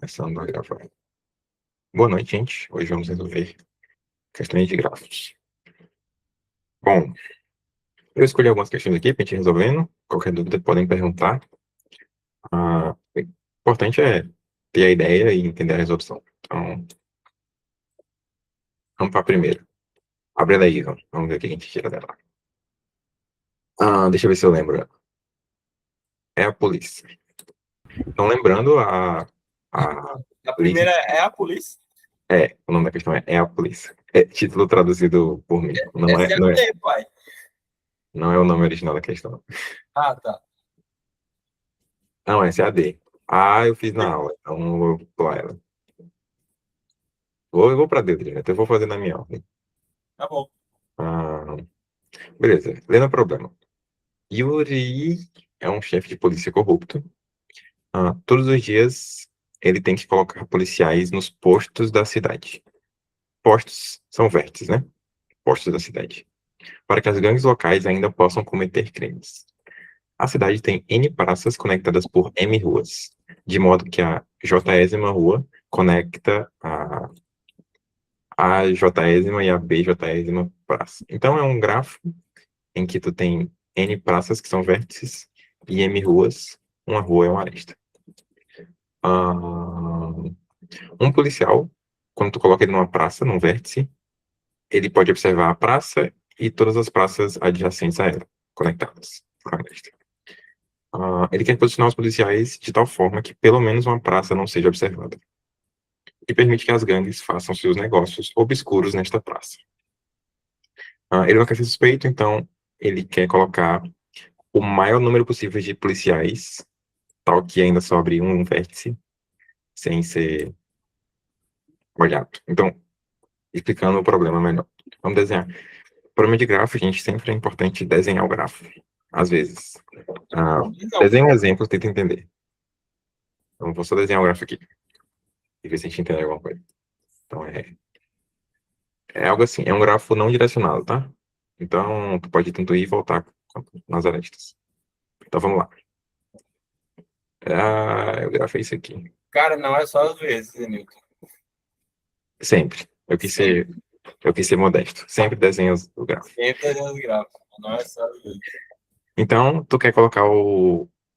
Começando a gravar. Boa noite, gente. Hoje vamos resolver questões de grafos. Bom, eu escolhi algumas questões aqui para a gente ir resolvendo. Qualquer dúvida podem perguntar. O importante é ter a ideia e entender a resolução. Então, vamos para a primeira. Abre ela aí, vamos ver o que a gente tira dela. Deixa eu ver se eu lembro. É a polícia. Então, lembrando, a A polícia... primeira é a polícia. O nome da questão é a polícia. É título traduzido por mim. Não é, Essa é não a é, D, pai. não é o nome original da questão. Ah, tá. Não, essa é a D. Eu fiz na aula, então eu vou pular ela. Eu vou para D direto, eu vou fazer na minha ordem. Tá bom. Ah, beleza, lendo o problema. Yuri é um chefe de polícia corrupto. Todos os dias ele tem que colocar policiais nos postos da cidade. Postos são vértices, né? Postos da cidade. Para que as gangues locais ainda possam cometer crimes. A cidade tem N praças conectadas por M ruas, de modo que a 40ª rua conecta a 40ª e a 40ª praça. Então, é um grafo em que tu tem N praças, que são vértices, e M ruas, uma rua é uma aresta. Um policial, quando tu coloca ele numa praça, num vértice, ele pode observar a praça e todas as praças adjacentes a ela, conectadas por uma aresta. Ele quer posicionar os policiais de tal forma que pelo menos uma praça não seja observada, e permite que as gangues façam seus negócios obscuros nesta praça. Ele não quer ser suspeito, então ele quer colocar o maior número possível de policiais, tal que ainda sobre um vértice, sem ser olhado. Então, explicando o problema melhor. Vamos desenhar. Problema de grafo, gente, sempre é importante desenhar o grafo. Às vezes. Então, Desenha um exemplo, tenta entender. Então, vou só desenhar o grafo aqui. E ver se a gente entende alguma coisa. Então, é algo assim. É um grafo não direcionado, tá? Então, tu pode tanto ir e voltar nas arestas. Então, vamos lá. Eu grafei isso aqui. cara, não é só às vezes, Newton. Sempre. Sempre. Eu quis ser modesto. Sempre desenho o grafo. Sempre os gráficos. Não é só às vezes. Então, tu quer colocar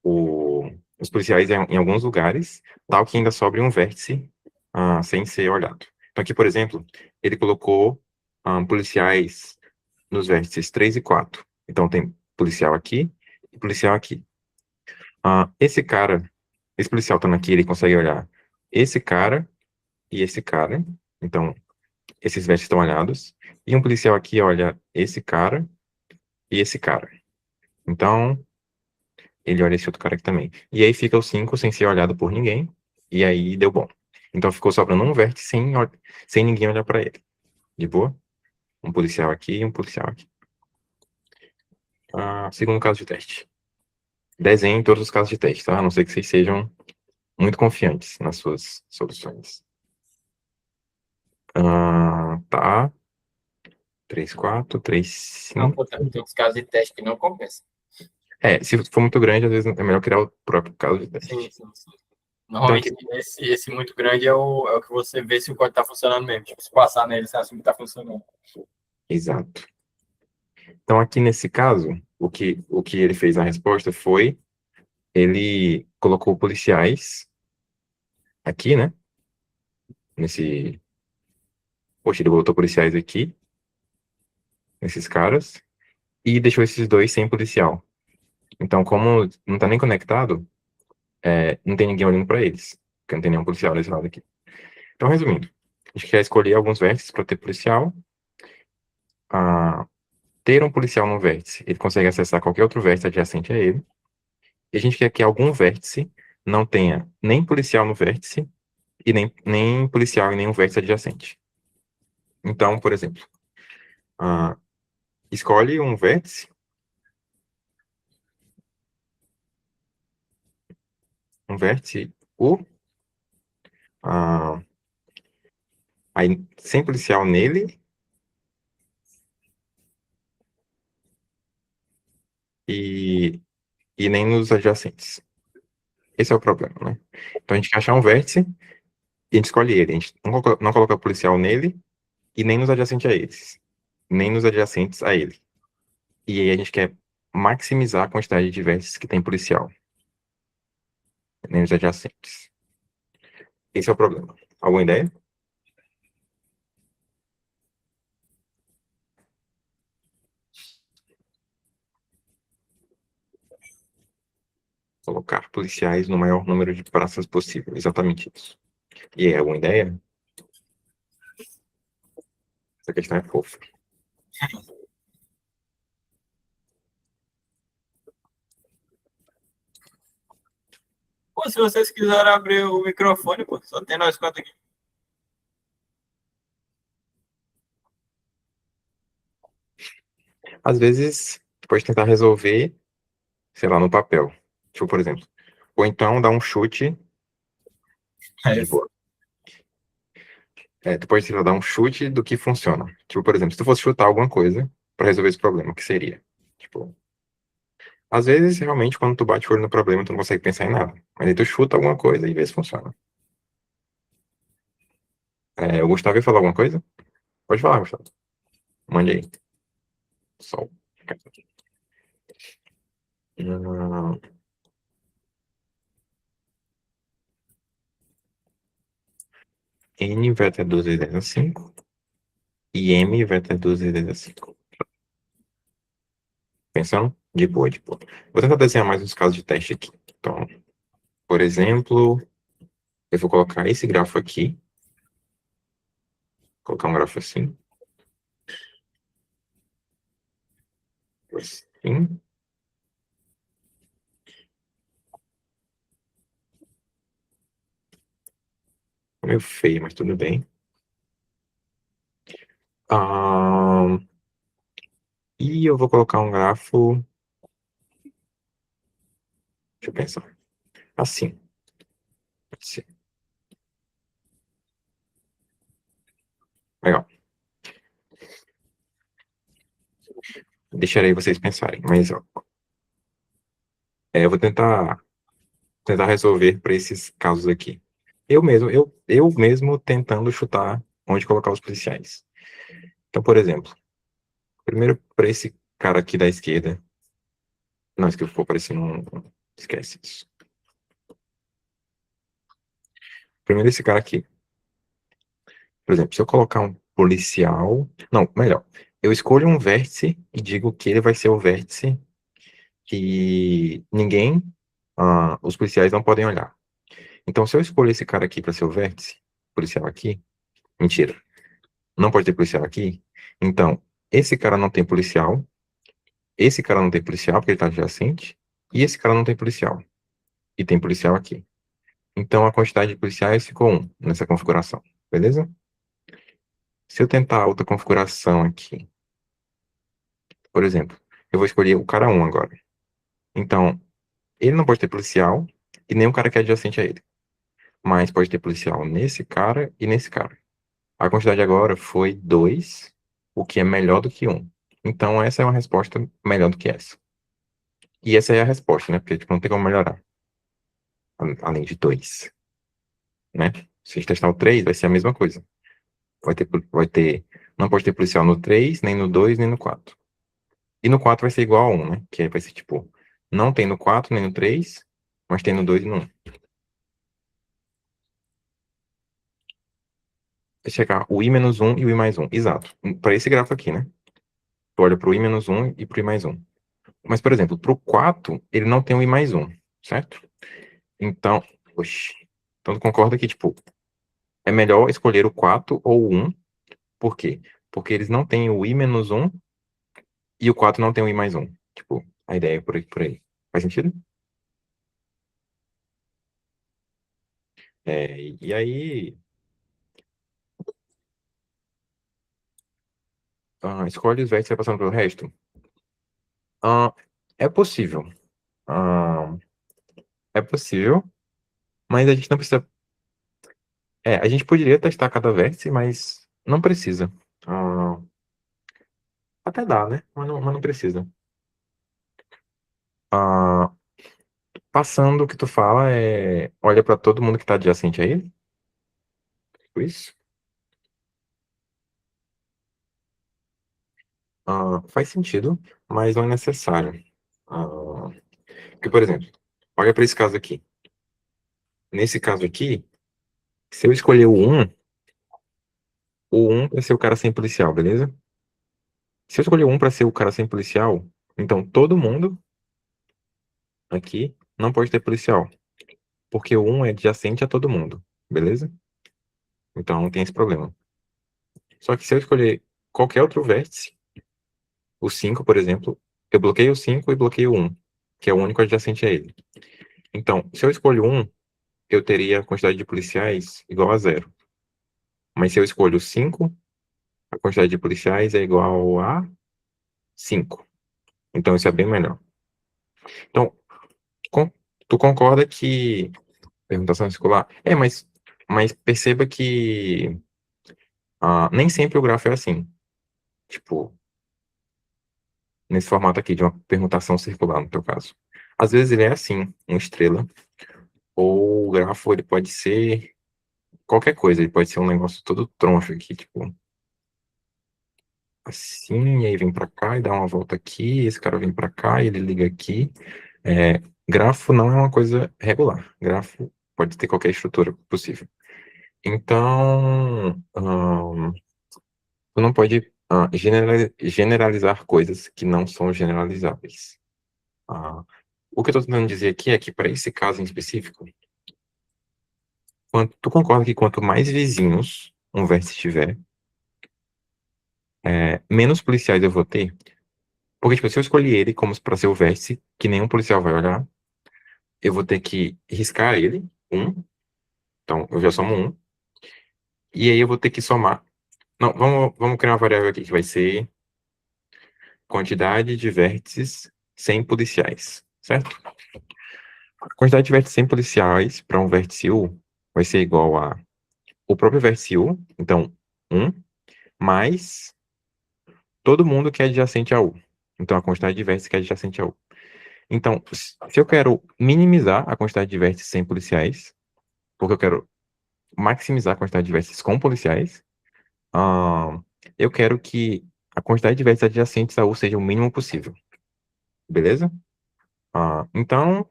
os policiais em alguns lugares, tal que ainda sobre um vértice sem ser olhado. Então, aqui, por exemplo, ele colocou policiais nos vértices 3 e 4. Então, tem policial aqui e policial aqui. Esse policial estando aqui, ele consegue olhar esse cara e esse cara. Então, esses vértices estão olhados. E um policial aqui olha esse cara e esse cara. Então, ele olha esse outro cara aqui também. E aí fica o 5 sem ser olhado por ninguém. E aí deu bom. Então ficou sobrando um vértice sem ninguém olhar para ele. De boa? Um policial aqui e um policial aqui. Segundo caso de teste. Desenhe todos os casos de teste, tá? A não ser que vocês sejam muito confiantes nas suas soluções. Tá. 3, 4, 3, Não, 5. pô, tem uns casos de teste que não compensa. Se for muito grande, às vezes é melhor criar o próprio caso de Sim, teste. sim, sim. Então Normalmente, aqui. esse muito grande é o que você vê se o código está funcionando mesmo. Tipo, se passar nele, você assume que está funcionando. Exato. Então aqui nesse caso, o que ele fez na resposta foi ele colocou policiais aqui, né? Poxa, ele botou policiais aqui, nesses caras, e deixou esses dois sem policial. Então, como não tá nem conectado, não tem ninguém olhando para eles, porque não tem nenhum policial desse lado aqui. Então, resumindo, a gente quer escolher alguns vértices para ter policial. Ter um policial no vértice, ele consegue acessar qualquer outro vértice adjacente a ele. E a gente quer que algum vértice não tenha nem policial no vértice e nem policial em nenhum vértice adjacente. Então, por exemplo, escolhe um vértice, U, aí sem policial nele e nem nos adjacentes. Esse é o problema, né? Então a gente quer achar um vértice E a gente escolhe ele. A gente não coloca policial nele e nem nos adjacentes a eles. Nem nos adjacentes a ele. E aí a gente quer maximizar a quantidade de vértices que tem policial. Nem nos adjacentes. Esse é o problema. Alguma ideia? Colocar policiais no maior número de praças possível. Exatamente isso. E aí, alguma ideia? Essa questão é fofa. Pô, se vocês quiserem abrir o microfone, pô, só tem nós quatro aqui. Às vezes, pode tentar resolver, sei lá, no papel. Tipo, por exemplo. Ou então dar um chute É de isso. boa. Tu pode, sei lá, dar um chute do que funciona. Tipo, por exemplo, se tu fosse chutar alguma coisa pra resolver esse problema, o que seria? Tipo, às vezes, realmente, quando tu bate o olho no problema, tu não consegue pensar em nada. Mas aí tu chuta alguma coisa e vê se funciona. O Gustavo ia falar alguma coisa? Pode falar, Gustavo. Mande aí. Sol. Hum, N vai até 2 vezes 10 a 5. E M vai até 2 vezes 10 a 5. Pensando? De boa, de boa. Vou tentar desenhar mais uns casos de teste aqui. Então, por exemplo, eu vou colocar esse grafo aqui. Colocar um grafo assim. Assim. Meio feio, mas tudo bem. Ah, e eu vou colocar um grafo. Deixa eu pensar. Assim. Assim. Legal. Deixarei vocês pensarem. Mas ó, eu vou tentar resolver para esses casos aqui. Eu mesmo tentando chutar onde colocar os policiais. Então, por exemplo, primeiro para esse cara aqui da esquerda. Não, isso que eu for parecendo esquece isso. Primeiro esse cara aqui. Por exemplo, se eu colocar um policial. Não, melhor. Eu escolho um vértice e digo que ele vai ser o vértice que ninguém, os policiais não podem olhar. Então, se eu escolher esse cara aqui para ser o vértice, policial aqui, mentira, não pode ter policial aqui. Então, esse cara não tem policial, esse cara não tem policial porque ele está adjacente, e esse cara não tem policial, e tem policial aqui. Então, a quantidade de policiais ficou um nessa configuração, beleza? Se eu tentar outra configuração aqui, por exemplo, eu vou escolher o cara um agora. Então, ele não pode ter policial e nem o cara que é adjacente a ele. Mas pode ter policial nesse cara e nesse cara. A quantidade agora foi 2, o que é melhor do que um. Então, essa é uma resposta melhor do que essa. E essa é a resposta, né? Porque tipo, não tem como melhorar. Além de 2, né? Se a gente testar o 3, vai ser a mesma coisa. Não pode ter policial no 3, nem no 2, nem no 4. E no 4 vai ser igual a 1, né? Que aí vai ser tipo, não tem no 4 nem no 3, mas tem no 2 e no 1. Vai chegar o i menos 1 e o i mais 1. Exato. Para esse grafo aqui, né? Tu olha para o i menos 1 e para o i mais 1. Mas, por exemplo, para o 4, ele não tem o i mais 1, certo? Então, oxi. Então, tu concorda que, tipo, é melhor escolher o 4 ou o 1. Por quê? Porque eles não têm o i menos 1 e o 4 não tem o i mais 1. Tipo, a ideia é por aí, por aí. Faz sentido? E aí, escolhe os vértices e vai passando pelo resto. Ah, é possível. Ah, é possível, mas a gente não precisa. A gente poderia testar cada vértice, mas não precisa. Ah, até dá, né? Mas não precisa. Ah, passando o que tu fala olha para todo mundo que está adjacente a ele. Tipo isso? Faz sentido, mas não é necessário. Ah, porque, por exemplo, olha para esse caso aqui. Nesse caso aqui, se eu escolher o um para ser o cara sem policial, beleza? Se eu escolher um para ser o cara sem policial, então todo mundo aqui não pode ter policial, porque o um é adjacente a todo mundo, beleza? Então não tem esse problema. Só que se eu escolher qualquer outro vértice, o 5, por exemplo, eu bloqueio o 5 e bloqueio o 1, que é o único adjacente a ele. Então, se eu escolho um, eu teria a quantidade de policiais igual a zero. Mas se eu escolho 5, a quantidade de policiais é igual a 5. Então isso é bem melhor. Então, con- tu concorda que. Permutação circular? Mas perceba que nem sempre o grafo é assim. Tipo, nesse formato aqui de uma permutação circular, no teu caso. Às vezes ele é assim, uma estrela. Ou o grafo ele pode ser qualquer coisa. Ele pode ser um negócio todo troncho aqui, tipo, assim, e aí vem pra cá e dá uma volta aqui. Esse cara vem pra cá e ele liga aqui. Grafo não é uma coisa regular. Grafo pode ter qualquer estrutura possível. Então, tu não pode generalizar coisas que não são generalizáveis. Ah, o que eu estou tentando dizer aqui é que, para esse caso em específico, tu concorda que quanto mais vizinhos um vértice tiver, menos policiais eu vou ter? Porque, tipo, se eu escolher ele como para ser o vértice, que nenhum policial vai olhar, eu vou ter que riscar ele, um, então eu já somo um, e aí eu vou ter que somar. Não, vamos criar uma variável aqui que vai ser quantidade de vértices sem policiais, certo? A quantidade de vértices sem policiais para um vértice U vai ser igual a o próprio vértice U, então um mais todo mundo que é adjacente a U. Então a quantidade de vértices que é adjacente a U. Então, se eu quero minimizar a quantidade de vértices sem policiais, porque eu quero maximizar a quantidade de vértices com policiais, ah, eu quero que a quantidade de vértices adjacentes a U seja o mínimo possível. Beleza? Então,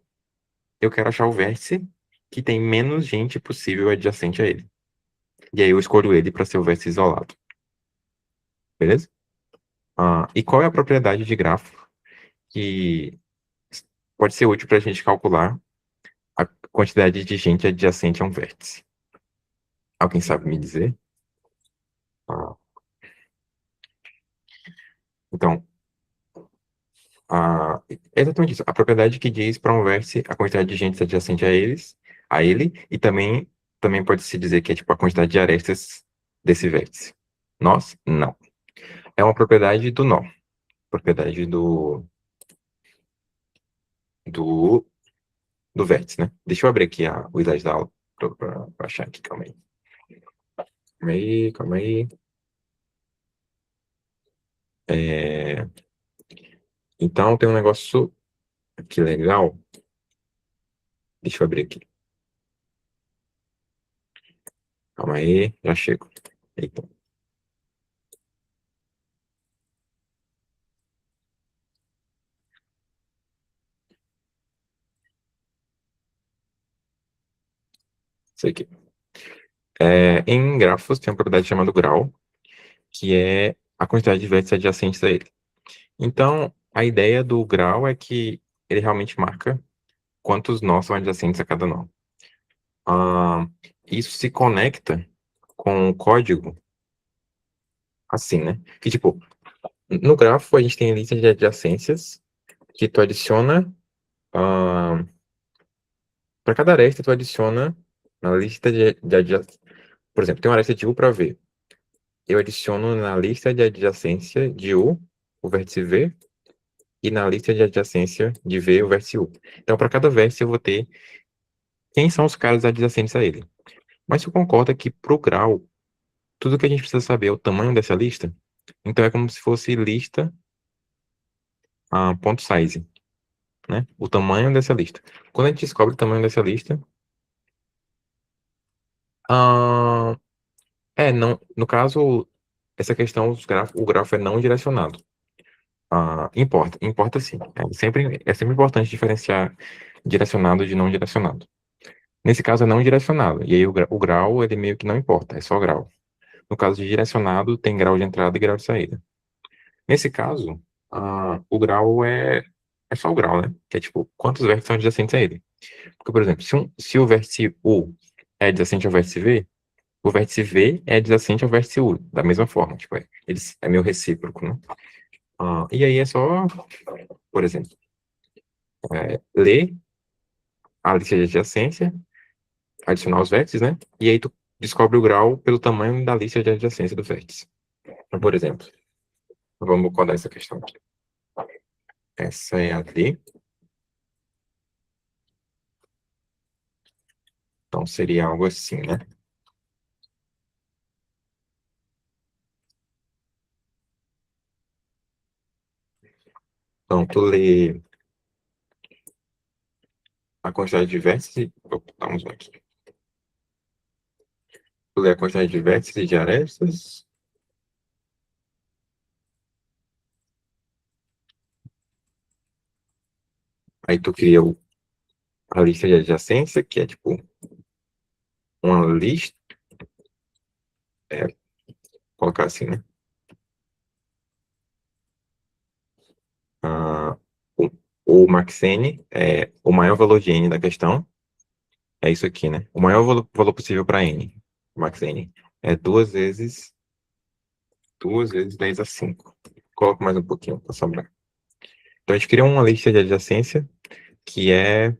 eu quero achar o vértice que tem menos gente possível adjacente a ele. E aí eu escolho ele para ser o vértice isolado. Beleza? E qual é a propriedade de grafo que pode ser útil para a gente calcular a quantidade de gente adjacente a um vértice? Alguém sabe me dizer? Ah, então, é exatamente isso. A propriedade que diz para um vértice a quantidade de gente adjacente a ele, e também pode se dizer que é tipo a quantidade de arestas desse vértice. Nós? Não. É uma propriedade do nó. Propriedade do, do vértice, né? Deixa eu abrir aqui o slide da aula para achar aqui, calma aí. Calma aí, calma aí. É, então, tem um negócio aqui legal. Deixa eu abrir aqui. Calma aí, já chego. Eita. Isso aqui. Em grafos, tem uma propriedade chamada grau, que é a quantidade de vértices adjacentes a ele. Então, a ideia do grau é que ele realmente marca quantos nós são adjacentes a cada nó. Isso se conecta com o código assim, né? Que, tipo, no grafo a gente tem a lista de adjacências que tu adiciona. Para cada aresta, tu adiciona na lista de adjacências. Por exemplo, tem uma aresta de U para V. Eu adiciono na lista de adjacência de U o vértice V e na lista de adjacência de V o vértice U. Então, para cada vértice, eu vou ter quem são os caras adjacentes a ele. Mas tu concorda que para o grau, tudo que a gente precisa saber é o tamanho dessa lista? Então, é como se fosse lista ponto size, né? O tamanho dessa lista. Quando a gente descobre o tamanho dessa lista, ah, Não, no caso, essa questão, o grafo é não direcionado. Importa sim. É sempre importante diferenciar direcionado de não direcionado. Nesse caso é não direcionado, e aí o grau, ele meio que não importa, é só grau. No caso de direcionado, tem grau de entrada e grau de saída. Nesse caso, o grau é só o grau, né? Que é tipo, quantos vértices são adjacentes a ele. Porque, por exemplo, se o vértice U é adjacente ao vértice V, o vértice V é adjacente ao vértice U, da mesma forma. Tipo, é meio recíproco, né? E aí é só, por exemplo, ler a lista de adjacência, adicionar os vértices, né? E aí tu descobre o grau pelo tamanho da lista de adjacência do vértice. Então, por exemplo, vamos codar essa questão aqui. Essa é a D. Então, seria algo assim, né? Então, tu lê a quantidade de vértices. Vou botar um zoom aqui. Tu lê a quantidade de vértices e de arestas. Aí tu cria a lista de adjacência, que é tipo uma lista. Colocar assim, né? Ah, o, o max n é o maior valor de n da questão. É isso aqui, né? O maior valor possível para n. Max n é duas vezes 10 a 5. Coloco mais um pouquinho para sobrar. Então, a gente cria uma lista de adjacência que é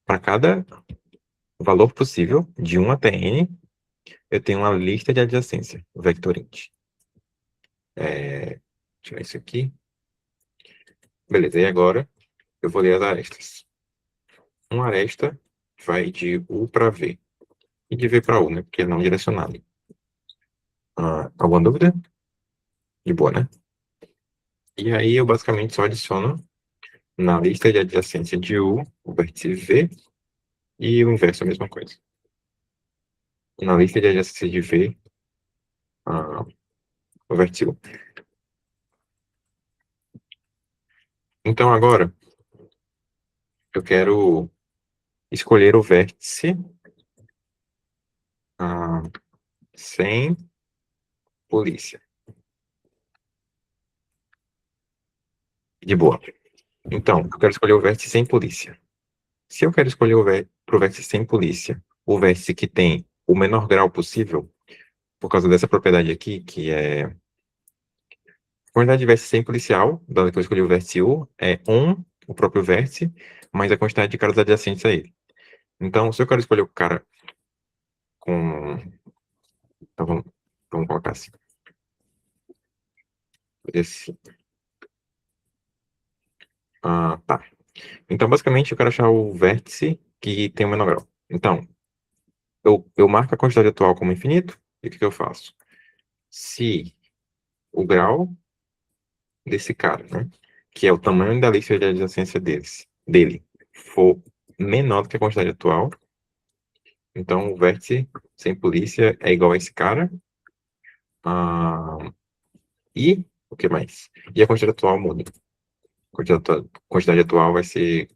para cada valor possível, de 1 até n, eu tenho uma lista de adjacência, vector int. Deixa eu ver isso aqui. Beleza, e agora eu vou ler as arestas. Uma aresta vai de U para V. E de V para U, né? Porque é não direcionado. Alguma dúvida? De boa, né? E aí eu basicamente só adiciono na lista de adjacência de U o vértice V e o inverso é a mesma coisa. Na lista de adjacência de V, o vértice U. Então agora eu quero escolher o vértice sem polícia. De boa. Então, eu quero escolher o vértice sem polícia. Se eu quero escolher pro vértice sem polícia, o vértice que tem o menor grau possível, por causa dessa propriedade aqui, que é a quantidade de vértice sem policial, dado que eu escolhi o vértice U, é 1, o próprio vértice, mais a quantidade de caras adjacentes a ele. Então, se eu quero escolher o cara com... Então, vamos colocar assim. Esse. Tá. Então, basicamente, eu quero achar o vértice que tem o menor grau. Então, eu marco a quantidade atual como infinito, e o que eu faço? Se o grau desse cara, né, que é o tamanho da lista de adjacência dele, for menor do que a quantidade atual, então o vértice sem polícia é igual a esse cara. E o que mais? E a quantidade atual muda. A quantidade atual vai ser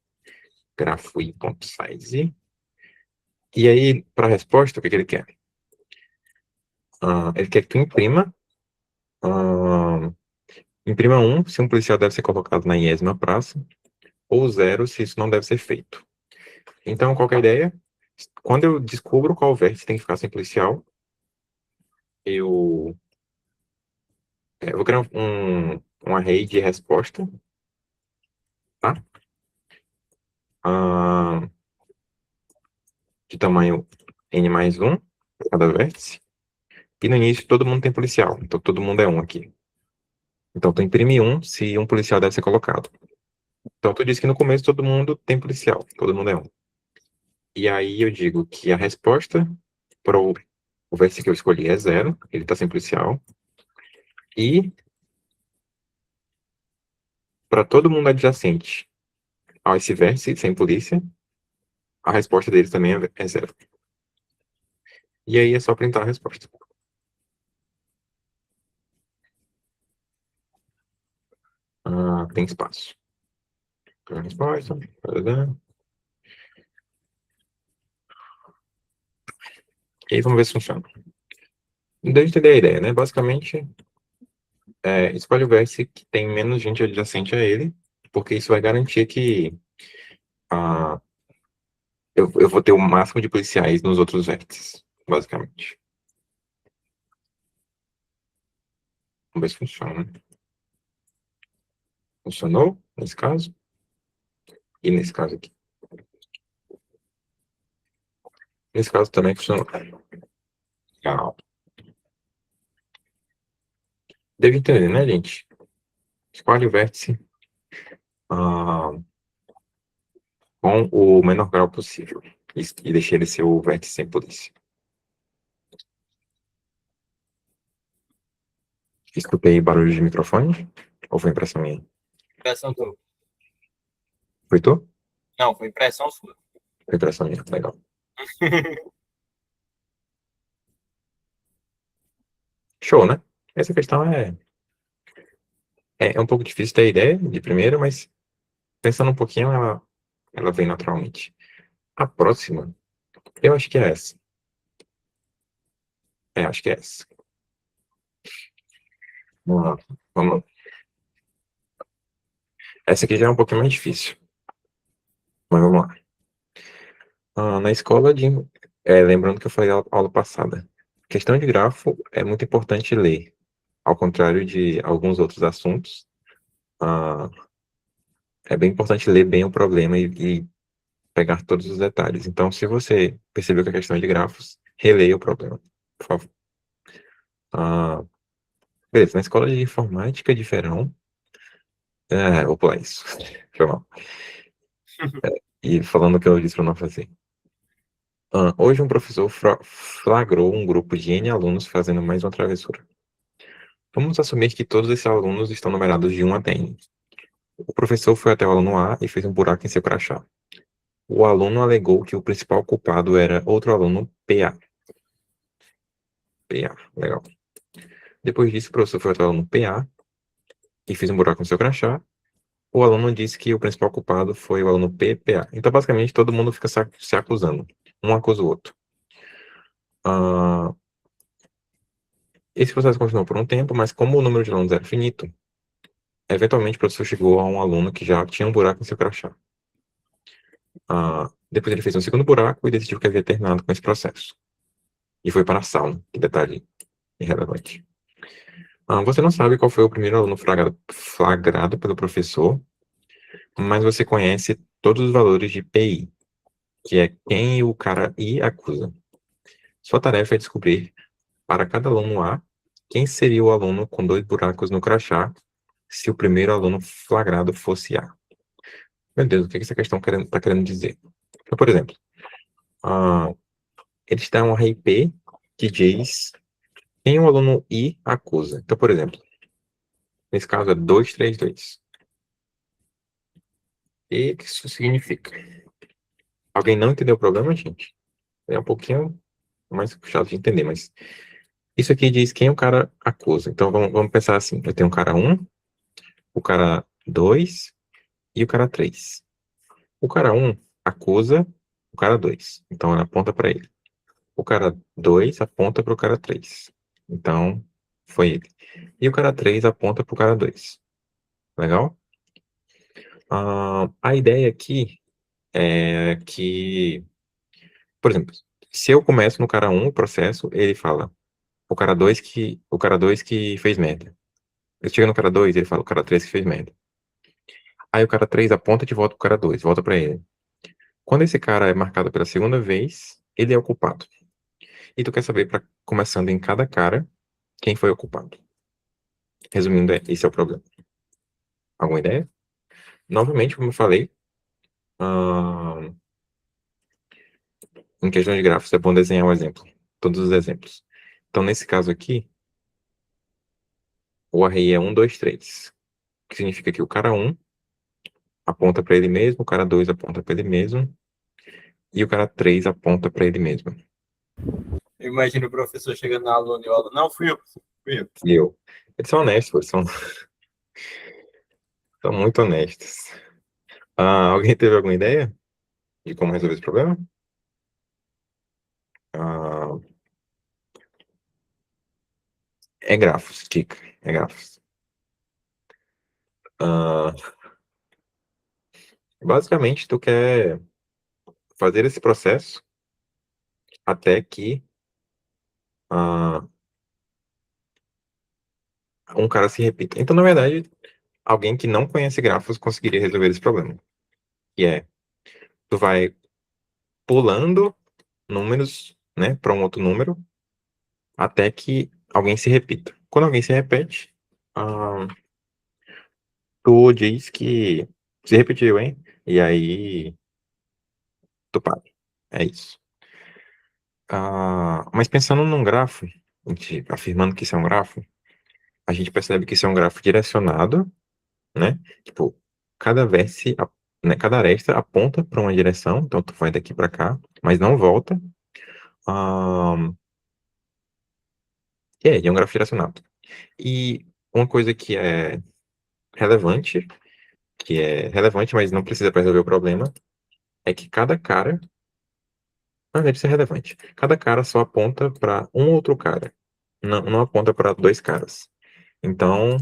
grafo i.size. E aí, para a resposta, o que ele quer? Ele quer que tu imprima 1 se um policial deve ser colocado na 20ª praça, ou 0 se isso não deve ser feito. Então, qual que é a ideia? Quando eu descubro qual vértice tem que ficar sem policial, eu vou criar um array de resposta, tá? De tamanho n mais 1, para cada vértice. E no início todo mundo tem policial, então todo mundo é 1 aqui. Então tu imprime 1 se um policial deve ser colocado. Então tu diz que no começo todo mundo tem policial, todo mundo é 1. E aí eu digo que a resposta para o vértice que eu escolhi é 0, ele está sem policial. E para todo mundo adjacente a esse vértice sem polícia, a resposta deles também é 0. E aí é só printar a resposta. Tem espaço. A resposta. Tarará. E aí, vamos ver se funciona. Deixa eu entender a ideia, né? Basicamente, escolhe o vértice que tem menos gente adjacente a ele, porque isso vai garantir que ah, eu vou ter o máximo de policiais nos outros vértices, basicamente. Vamos ver se funciona. Funcionou, nesse caso, e nesse caso aqui. Nesse caso também funcionou. Legal. Deve entender, né, gente? Escolhe o vértice ah, com o menor grau possível. E deixe ele ser o vértice sem polícia. Escutei barulho de microfone? Ou foi impressão minha? Impressão tua. Foi tu? Não, foi impressão sua. Foi impressão minha. Legal. Show, né? Essa questão é um pouco difícil ter ideia de primeira, mas pensando um pouquinho, ela vem naturalmente. A próxima, eu acho que é essa. Acho que é essa. Vamos lá. Vamos lá. Essa aqui já é um pouquinho mais difícil. Mas vamos lá. Na escola lembrando que eu falei aula passada. Questão de grafo é muito importante ler. Ao contrário de alguns outros assuntos, ah, é bem importante ler bem o problema e pegar todos os detalhes. Então, se você percebeu que a questão é de grafos, releia o problema, por favor. Beleza, na escola de informática de verão. Vou pular isso. Foi mal. E falando o que eu disse para não fazer. Hoje um professor flagrou um grupo de N alunos fazendo mais uma travessura. Vamos assumir que todos esses alunos estão numerados de 1 até N. O professor foi até o aluno A e fez um buraco em seu crachá. O aluno alegou que o principal culpado era outro aluno PA. PA, legal. Depois disso, o professor foi até o aluno PA e fez um buraco no seu crachá. O aluno disse que o principal culpado foi o aluno PPA. Então, basicamente, todo mundo fica se acusando. Um acusa o outro. Esse processo continuou por um tempo, mas como o número de alunos era finito, eventualmente o professor chegou a um aluno que já tinha um buraco em seu crachá. Depois ele fez um segundo buraco e decidiu que havia terminado com esse processo. E foi para a sala. Que detalhe irrelevante. Você não sabe qual foi o primeiro aluno flagrado pelo professor, mas você conhece todos os valores de PI, que é quem o cara I acusa. Sua tarefa é descobrir, para cada aluno A, quem seria o aluno com 2 buracos no crachá, se o primeiro aluno flagrado fosse A. Meu Deus, o que essa questão está querendo dizer? Então, por exemplo, eles dão um array P que diz quem o aluno I acusa. Então, por exemplo, nesse caso é 232. E o que isso significa? Alguém não entendeu o problema, gente? É um pouquinho mais chato de entender, mas isso aqui diz quem o cara acusa. Então, vamos pensar assim. Eu tenho o cara 1, o cara 2 e o cara 3. O cara 1 acusa o cara 2. Então, ele aponta para ele. O cara 2 aponta para o cara 3. Então, foi ele. E o cara 3 aponta para o cara 2. Legal? A ideia aqui é que, por exemplo, se eu começo no cara 1 o processo, ele fala o cara 2 que fez merda. Eu chego no cara 2, ele fala o cara 3 que fez merda. Aí o cara 3 aponta de volta pro cara 2, volta pra ele. Quando esse cara é marcado pela segunda vez, ele é o culpado. E tu quer saber, começando em cada cara, quem foi o culpado. Resumindo, esse é o problema. Alguma ideia? Novamente, como eu falei, em questão de gráficos, é bom desenhar um exemplo. Todos os exemplos. Então, nesse caso aqui, o array é 1, 2, 3. Que significa que o cara 1 aponta para ele mesmo, o cara 2 aponta para ele mesmo, e o cara 3 aponta para ele mesmo. Eu imagino o professor chegando na aluna e o aluno, não, fui eu. E eu. Eles são honestos, eles são. Estão muito honestos. Alguém teve alguma ideia de como resolver esse problema? Ah, é grafos, dica. É grafos. Ah, basicamente, tu quer fazer esse processo até que ah, um cara se repita. Então, na verdade, alguém que não conhece grafos conseguiria resolver esse problema. Que é, tu vai pulando números, né, para um outro número, até que alguém se repita. Quando alguém se repete, ah, tu diz que se repetiu, hein? E aí tu para. É isso. Mas pensando num grafo, afirmando que isso é um grafo, a gente percebe que isso é um grafo direcionado, né? Tipo, cada vértice, né, cada aresta aponta para uma direção, então tu vai daqui para cá, mas não volta. Ah, é um grafo direcionado. E uma coisa relevante, que é relevante, mas não precisa para resolver o problema, é que cada cara, na verdade, isso é relevante. Cada cara só aponta para um outro cara, não aponta para dois caras. Então,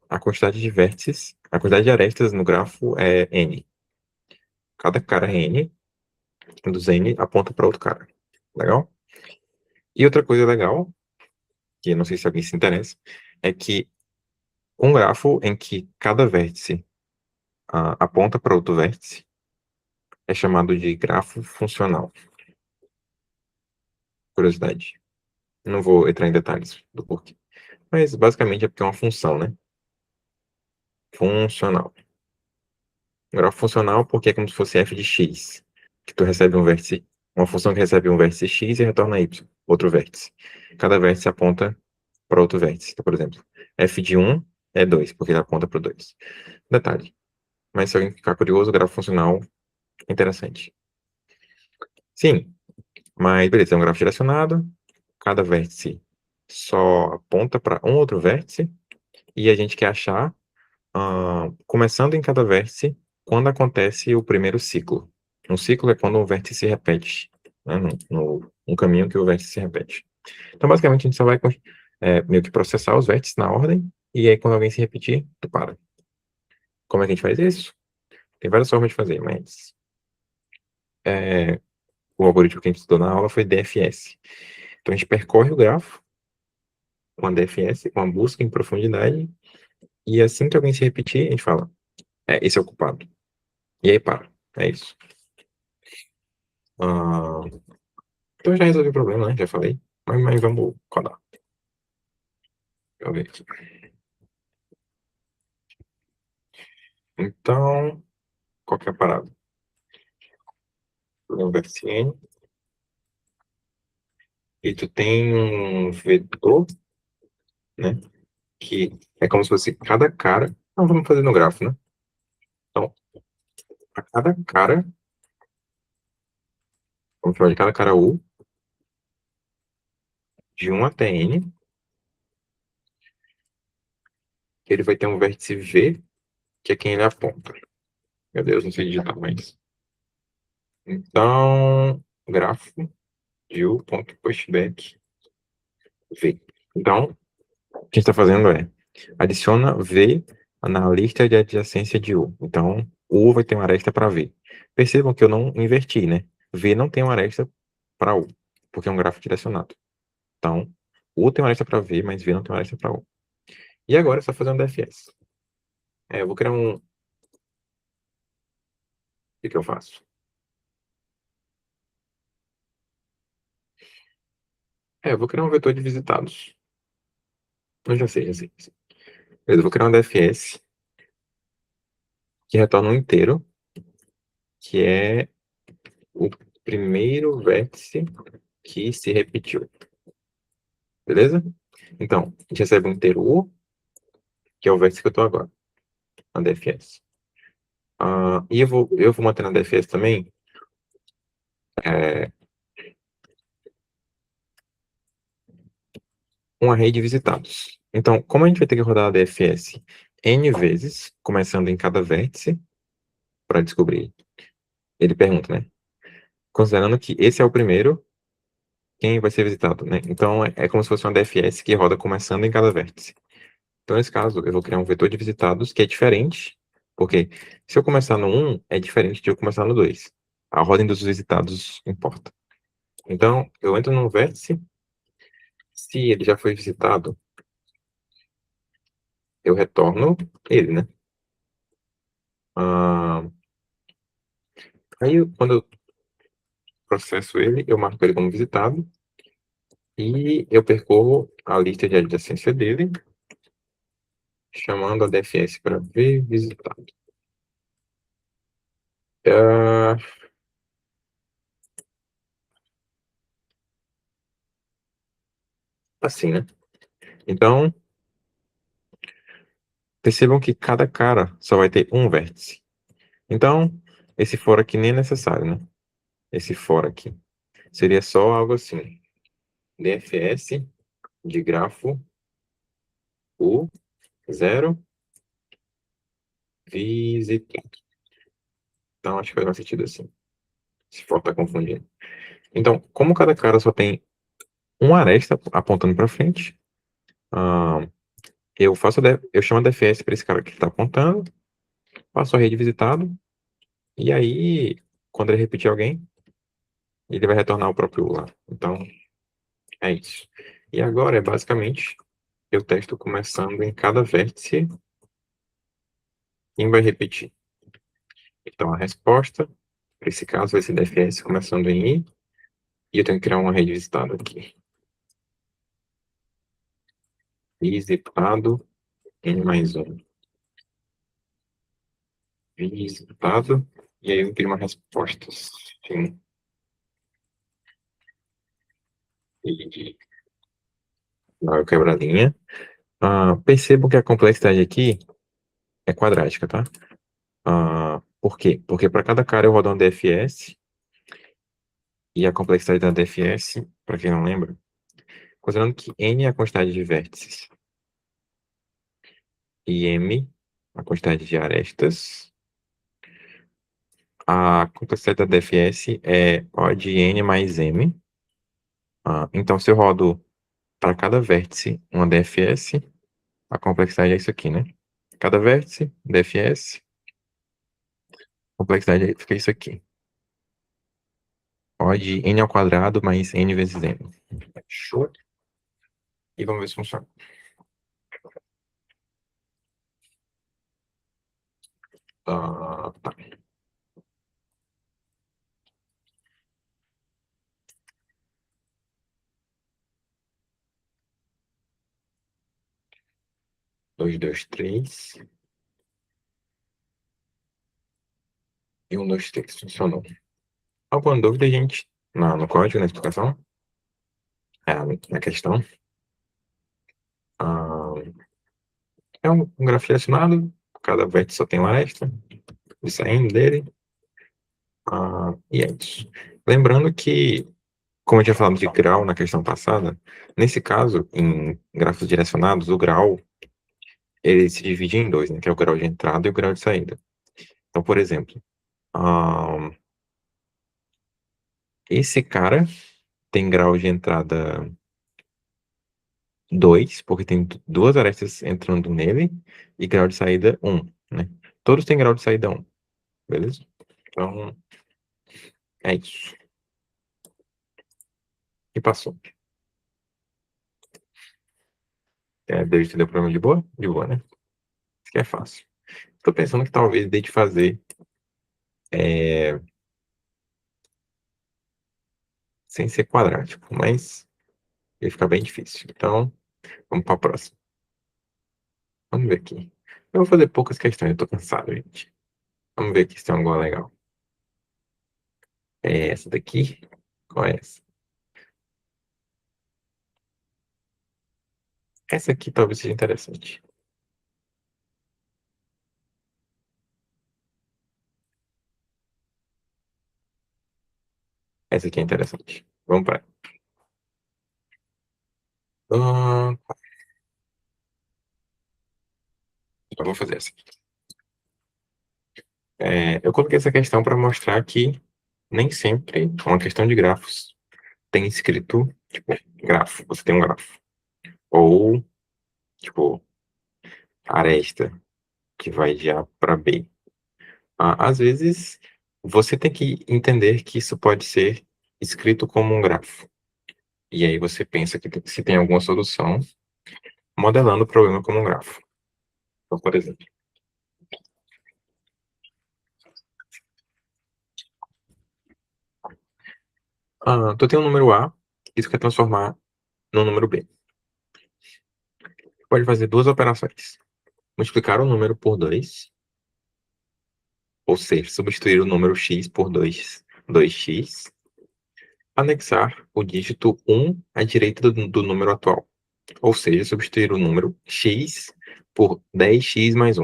a quantidade de vértices, a quantidade de arestas no grafo é n. Cada cara é n, dos n aponta para outro cara. Legal? E outra coisa legal, que não sei se alguém se interessa, é que um grafo em que cada vértice aponta para outro vértice é chamado de grafo funcional. Curiosidade. Não vou entrar em detalhes do porquê. Mas basicamente é porque é uma função, né? Funcional. Grafo funcional porque é como se fosse f de x, que tu recebe um vértice, uma função que recebe um vértice x e retorna y, outro vértice. Cada vértice aponta para outro vértice. Então, por exemplo, f de 1 é 2, porque ele aponta para o 2. Detalhe. Mas se alguém ficar curioso, o grafo funcional é interessante. Sim, mas beleza, é um grafo direcionado, cada vértice só aponta para um outro vértice, e a gente quer achar, começando em cada vértice, quando acontece o primeiro ciclo. Um ciclo é quando um vértice se repete, né, um caminho que o vértice se repete. Então, basicamente, a gente só vai meio que processar os vértices na ordem, e aí quando alguém se repetir, tu para. Como é que a gente faz isso? Tem várias formas de fazer, mas o algoritmo que a gente estudou na aula foi DFS. Então, a gente percorre o grafo com a DFS, com a busca em profundidade, e assim que alguém se repetir, a gente fala, esse é o culpado. E aí para. É isso. Ah, então já resolvi o problema, né? Já falei. Mas vamos codar. Deixa eu ver aqui. Então, qual que é a parada? Tu tem um vértice N, e tu tem um vetor, né? Que é como se fosse cada cara. Não, vamos fazer no grafo, né? Então, a cada cara, vamos chamar de cada cara U, de 1 até N, ele vai ter um vértice V, que é quem ele aponta. Meu Deus, não sei digitar mais. Então, grafo de u.pushback V. Então, o que a gente está fazendo é adiciona V na lista de adjacência de U. Então, U vai ter uma aresta para V. Percebam que eu não inverti, né? V não tem uma aresta para U, porque é um grafo direcionado. Então, U tem uma aresta para V, mas V não tem uma aresta para U. E agora é só fazer um DFS. Eu vou criar um. O que eu faço? Eu vou criar um vetor de visitados. Eu já sei, já sei. Já sei. Eu vou criar um DFS que retorna um inteiro, que é o primeiro vértice que se repetiu. Beleza? Então, a gente recebe um inteiro U, que é o vértice que eu estou agora, na DFS. E eu vou manter na DFS também é, um array de visitados. Então, como a gente vai ter que rodar a DFS N vezes, começando em cada vértice, para descobrir. Ele pergunta, né? Considerando que esse é o primeiro, quem vai ser visitado, né? Então, é como se fosse uma DFS que roda começando em cada vértice. Então, nesse caso, eu vou criar um vetor de visitados que é diferente, porque se eu começar no 1, é diferente de eu começar no 2. A ordem dos visitados importa. Então, eu entro num vértice, se ele já foi visitado, eu retorno ele, né? Ah, aí, quando eu processo ele, eu marco ele como visitado, e eu percorro a lista de adjacência dele, chamando a DFS para ver visitado. Ah, assim, né? Então, percebam que cada cara só vai ter um vértice. Então, esse for aqui nem é necessário, né? Esse for aqui. Seria só algo assim. DFS de grafo U0 visitado. Então, acho que faz mais sentido assim. Se for tá confundindo. Então, como cada cara só tem uma aresta apontando para frente, ah, eu chamo a DFS para esse cara que está apontando, passo a rede visitado, e aí, quando ele repetir alguém, ele vai retornar o próprio U lá. Então, é isso. E agora é basicamente eu testo começando em cada vértice quem vai repetir. Então, a resposta, para esse caso, vai ser DFS começando em I, e eu tenho que criar uma rede visitada aqui. Visitado N mais um. Visitado, e aí eu crio uma resposta. Sim. E lá eu quebro a linha. Percebo que a complexidade aqui é quadrática, tá? Por quê? Porque para cada cara eu rodo um DFS, e a complexidade da DFS, para quem não lembra, considerando que N é a quantidade de vértices e M a quantidade de arestas, a complexidade da DFS é O de N mais M. Então, se eu rodo para cada vértice uma DFS, a complexidade é isso aqui, né? Cada vértice, DFS, complexidade fica isso aqui. O de N ao quadrado mais N vezes M. Show. E vamos ver se funciona. Tá. 2, 2, 3. E 1, 2, 3. Funcionou. Alguma dúvida, gente? No código, na explicação? Na questão? Ah, é um grafo direcionado. Cada vértice só tem uma aresta. Saindo dele. E é isso. Lembrando que, como eu tinha falado de grau na questão passada, nesse caso, em grafos direcionados, o grau ele se divide em dois, né? Que é o grau de entrada e o grau de saída. Então, por exemplo, ah, esse cara tem grau de entrada 2, porque tem duas arestas entrando nele, e grau de saída 1, né? Todos têm grau de saída 1, beleza? Então, é isso. E passou. Deu entender o problema de boa? De boa, né? Isso que é fácil. Tô pensando que talvez dê de fazer sem ser quadrático, mas ele fica bem difícil. Então, vamos para a próxima. Vamos ver aqui. Eu vou fazer poucas questões, eu tô cansado, gente. Vamos ver aqui se tem alguma legal. É essa daqui? Qual é essa? Essa aqui talvez seja interessante. Essa aqui é interessante. Vamos para. Eu vou fazer essa. Eu coloquei essa questão para mostrar que nem sempre uma questão de grafos tem escrito, tipo, grafo. Você tem um grafo. Ou, tipo, aresta, que vai de A para B. Às vezes, você tem que entender que isso pode ser escrito como um grafo. E aí você pensa que se tem alguma solução modelando o problema como um grafo. Então, por exemplo, tu tem um número A e tu quer transformar no número B. Pode fazer duas operações. Multiplicar o número por 2, ou seja, substituir o número x por 2x, anexar o dígito 1 à direita do número atual, ou seja, substituir o número x por 10x mais 1.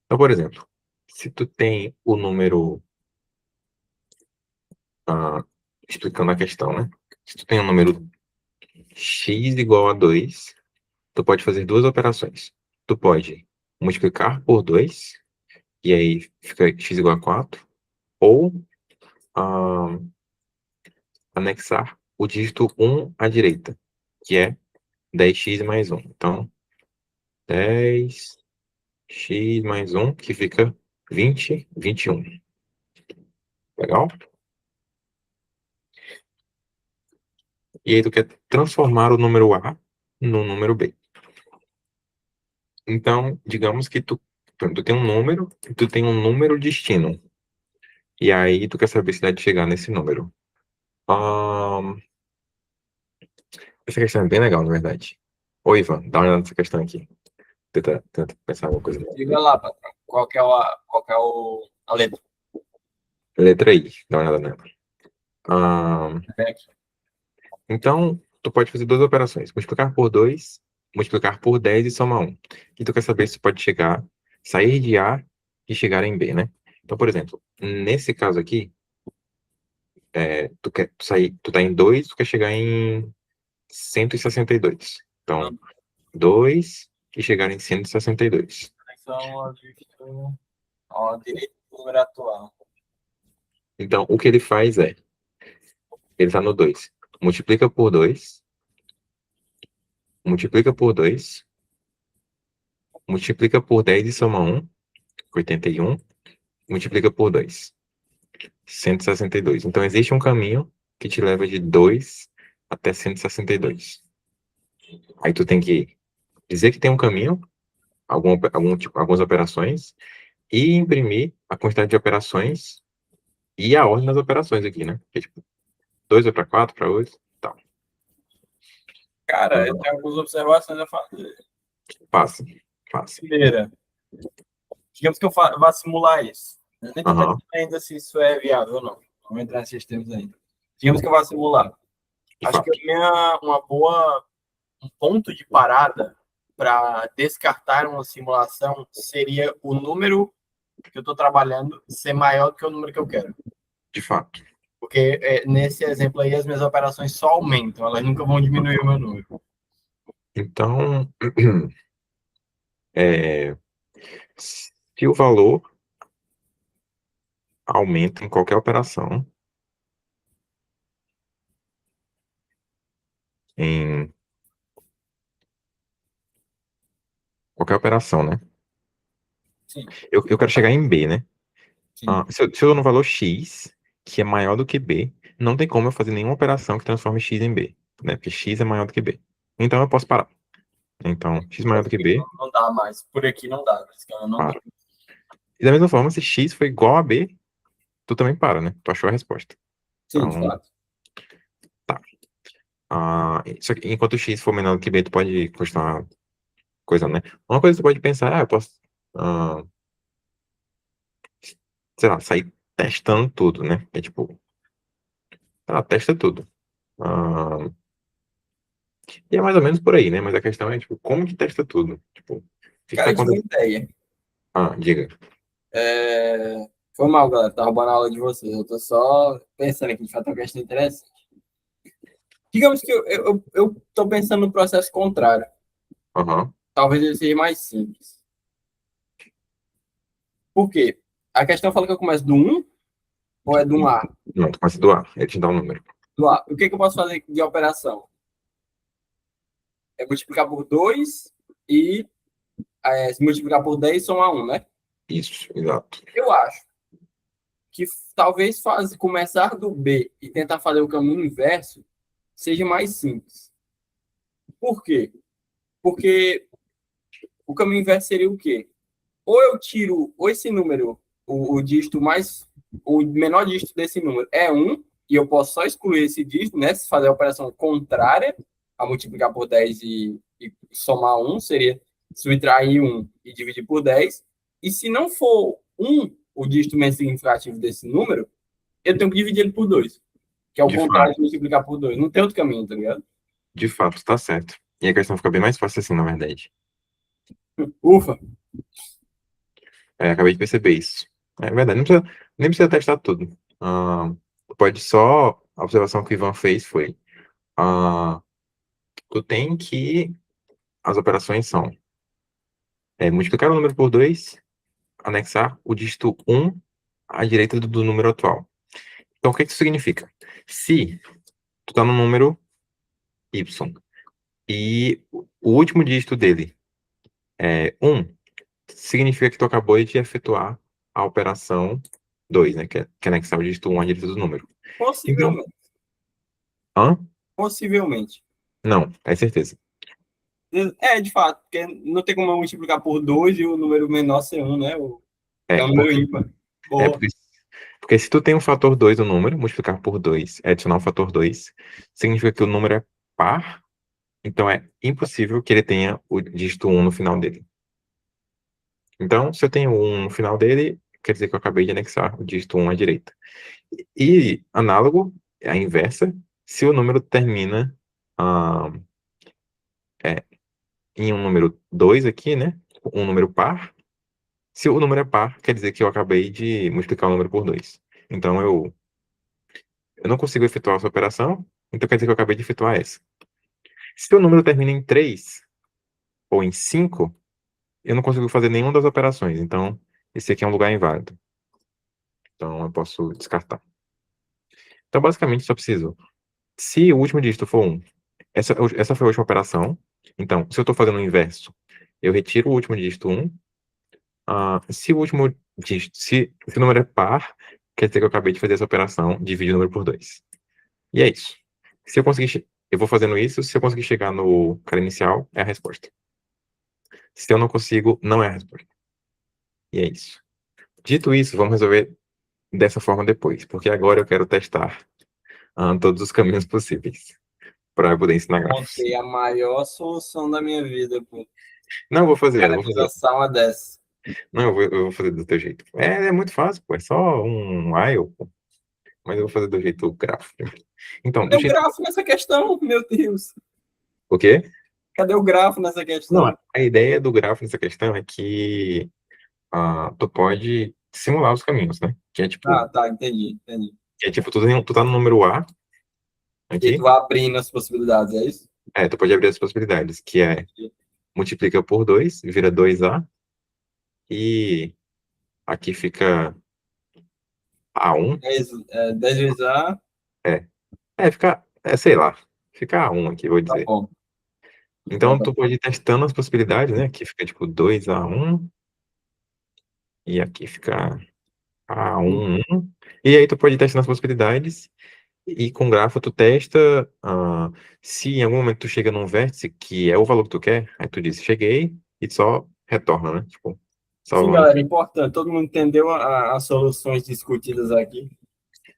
Então, por exemplo, se tu tem o número, explicando a questão, né? Se tu tem o número x igual a 2, tu pode fazer duas operações. Tu pode multiplicar por 2, e aí fica x igual a 4, ou anexar o dígito 1 à direita, que é 10x mais 1. Então, 10x mais 1, que fica 20, 21. Legal? E aí tu quer transformar o número A no número B. Então, digamos que tu tem um número e tu tem um número destino. E aí tu quer saber se dá de chegar nesse número. Essa questão é bem legal, na verdade. Ô, Ivan, dá uma olhada nessa questão aqui. Tenta pensar alguma coisa. Diga lá, patrão, qual que é a letra? Letra I, dá uma olhada nela. Ah, Vem aqui. então, tu pode fazer duas operações. Multiplicar por 2, multiplicar por 10 e somar 1. E tu quer saber se pode sair de A e chegar em B, né? Então, por exemplo, nesse caso aqui, tu tá em 2, tu quer chegar em 162. Então, 2 e chegar em 162. Conexão ao direito do número atual. Então, o que ele faz ele tá no 2. Multiplica por 2, multiplica por 2, multiplica por 10 e soma 1, 81, multiplica por 2, 162. Então, existe um caminho que te leva de 2 até 162. Aí tu tem que dizer que tem um caminho, algumas operações, e imprimir a quantidade de operações e a ordem das operações aqui, né? Que é tipo, 2 vai para 4, para 8, tal. Cara, eu tenho algumas observações a fazer. Passa. Primeira, digamos que eu vá simular isso. Eu nem estou Aham, pensando ainda se isso é viável ou não. Vamos entrar nesses termos ainda. Digamos que eu vá simular. de Acho que fato. um ponto de parada para descartar uma simulação seria o número que eu estou trabalhando ser maior do que o número que eu quero. De fato. Porque nesse exemplo aí as minhas operações só aumentam, elas nunca vão diminuir o meu número. Então, se o valor aumenta em em qualquer operação, né? Sim, Eu quero chegar em B, né? sim. Se eu dou no valor X, que é maior do que B, não tem como eu fazer nenhuma operação que transforme X em B, né? Porque X é maior do que B. Então eu posso parar. Então, X maior do que B, Não dá mais. Por aqui não dá. Por isso que eu não dá. para. E da mesma forma, se X for igual a B, tu também para, né? Tu achou a resposta. Sim, de Então, fato. tá. Só que enquanto X for menor do que B, tu pode continuar coisando, né? Uma coisa que tu pode pensar, eu posso, ah, sei lá, sair testando tudo, né? É tipo, testa tudo. Ah, e é mais ou menos por aí, né? Mas a questão é, tipo, como que testa tudo? Tipo, o que que tá Cara, eu tive uma acontecendo? ideia. Diga. Foi mal, galera. Tá roubando a aula de vocês. Eu tô só pensando aqui, de fato, é uma questão interessante. Digamos que eu tô pensando no processo contrário. Aham, talvez ele seja mais simples. Por quê? A questão fala que eu começo do 1 ou é do 1A? Não, tu começa do A, ele te dá um número. Do A. O que, que eu posso fazer de operação? É multiplicar por 2 e se multiplicar por 10 soma 1, né? Isso, exato. Eu acho que talvez começar do B e tentar fazer o caminho inverso seja mais simples. Por quê? Porque o caminho inverso seria o quê? Ou eu tiro ou esse número, o dígito mais, o menor dígito desse número é 1, e eu posso só excluir esse dígito, né? Se fazer a operação contrária a multiplicar por 10 e somar 1, seria subtrair 1 e dividir por 10. E se não for 1 o dígito menos significativo desse número, eu tenho que dividir ele por 2, que é o De contrário fato, de multiplicar por 2. Não tem outro caminho, tá ligado? de fato, tá certo. E a questão fica bem mais fácil assim, na verdade. Ufa! Acabei de perceber isso. É verdade, nem precisa testar tudo. Pode só. A observação que o Ivan fez foi: ah, tu tem que. As operações são multiplicar o número por 2, anexar o dígito 1 à direita do número atual. Então, o que isso significa? Se tu tá no número y e o último dígito dele é 1, significa que tu acabou de efetuar a operação 2, né? Que é anexar o dígito 1 à direita do número. Então, Possivelmente. hã? Possivelmente. Não, é certeza. É, de fato, porque não tem como eu multiplicar por 2 e o número menor ser 1, né? É É, um número ímpar. é Boa. porque, porque se tu tem um fator 2 no número, multiplicar por 2 é adicionar um fator 2, significa que o número é par, então é impossível que ele tenha o dígito 1 no final dele. Então, se eu tenho 1 no final dele, quer dizer que eu acabei de anexar o dígito 1 à direita. E, análogo, é a inversa, se o número termina ah, em um número 2 aqui, né? Um número par. Se o número é par, quer dizer que eu acabei de multiplicar o número por 2. Então, eu não consigo efetuar essa operação, então quer dizer que eu acabei de efetuar essa. Se o número termina em 3 ou em 5, eu não consigo fazer nenhuma das operações. Então, esse aqui é um lugar inválido. Então, eu posso descartar. Então, basicamente, só preciso. Se o último dígito for 1, essa foi a última operação. Então, se eu estou fazendo o inverso, eu retiro o último dígito 1. Se o último dígito, se o número é par, quer dizer que eu acabei de fazer essa operação, dividir o número por 2. E é isso. Se eu conseguir, eu vou fazendo isso, se eu conseguir chegar no cara inicial, é a resposta. Se eu não consigo, não é a resposta. E é isso. Dito isso, vamos resolver dessa forma depois, porque agora eu quero testar todos os caminhos possíveis para poder ensinar grafos. Montei a maior solução da minha vida, pô. Não, eu vou fazer, eu Cara, vou me fazer. lançar uma dessa. Não, eu vou fazer do teu jeito. É muito fácil, pô, é só um while, pô. Mas eu vou fazer do jeito gráfico. Então, do Cadê o jeito. grafo nessa questão? Meu Deus. O quê? Cadê o grafo nessa Não, questão? a ideia do grafo nessa questão é que tu pode simular os caminhos, né? Ah, tá, entendi, entendi. Tu tá no número A E aí tu aqui, vai abrindo as possibilidades, é isso? tu pode abrir as possibilidades, que é multiplica por 2 vira 2A, e aqui fica A1, 10 vezes A, é, sei lá, fica A1 aqui, vou tá dizer. bom. Tá Então, bom. tu pode ir testando as possibilidades, né? Aqui fica tipo 2A1, e aqui fica A1, e aí tu pode ir testando as possibilidades. E com grafo tu testa, se em algum momento tu chega num vértice que é o valor que tu quer, aí tu diz, cheguei, e só retorna, né? Tipo, só Sim, vamos. galera, importante. Todo mundo entendeu as soluções discutidas aqui.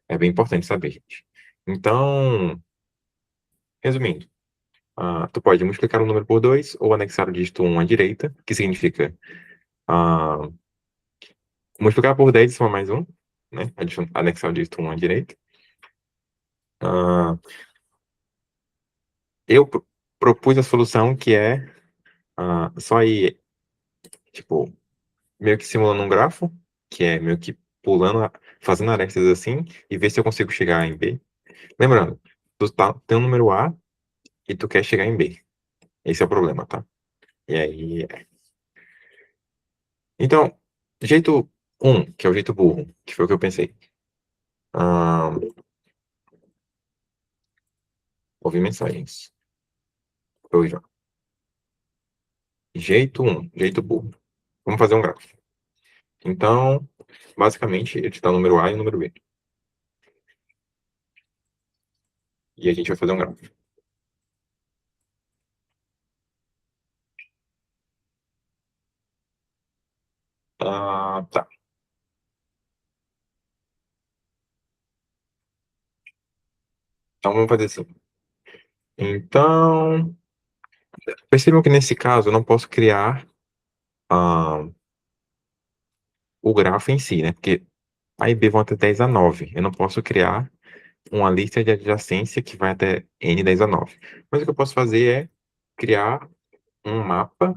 É bem importante saber, gente. Então, resumindo, tu pode multiplicar um número por 2 ou anexar o dígito 1 à direita, que significa ah, multiplicar por 10 e somar mais um, né? Anexar o dígito 1 à direita. Ah, eu propus a solução que é só ir, tipo, meio que simulando um grafo, que é meio que pulando, fazendo arestas assim, e ver se eu consigo chegar em B. Lembrando, tem um número A e tu quer chegar em B. Esse é o problema, tá? E aí. Então, jeito um, que é o jeito burro, que foi o que eu pensei. Ah, Ouvir mensagens. Oi, João. Jeito um, jeito burro. Vamos fazer um gráfico. Então, basicamente, ele te dá o número A e o número B. E a gente vai fazer um gráfico. Tá. Então, vamos fazer assim. Então, percebam que nesse caso eu não posso criar ah, o grafo em si, né? Porque A e B vão até 10 a 9. Eu não posso criar uma lista de adjacência que vai até N 10 a 9. Mas o que eu posso fazer é criar um mapa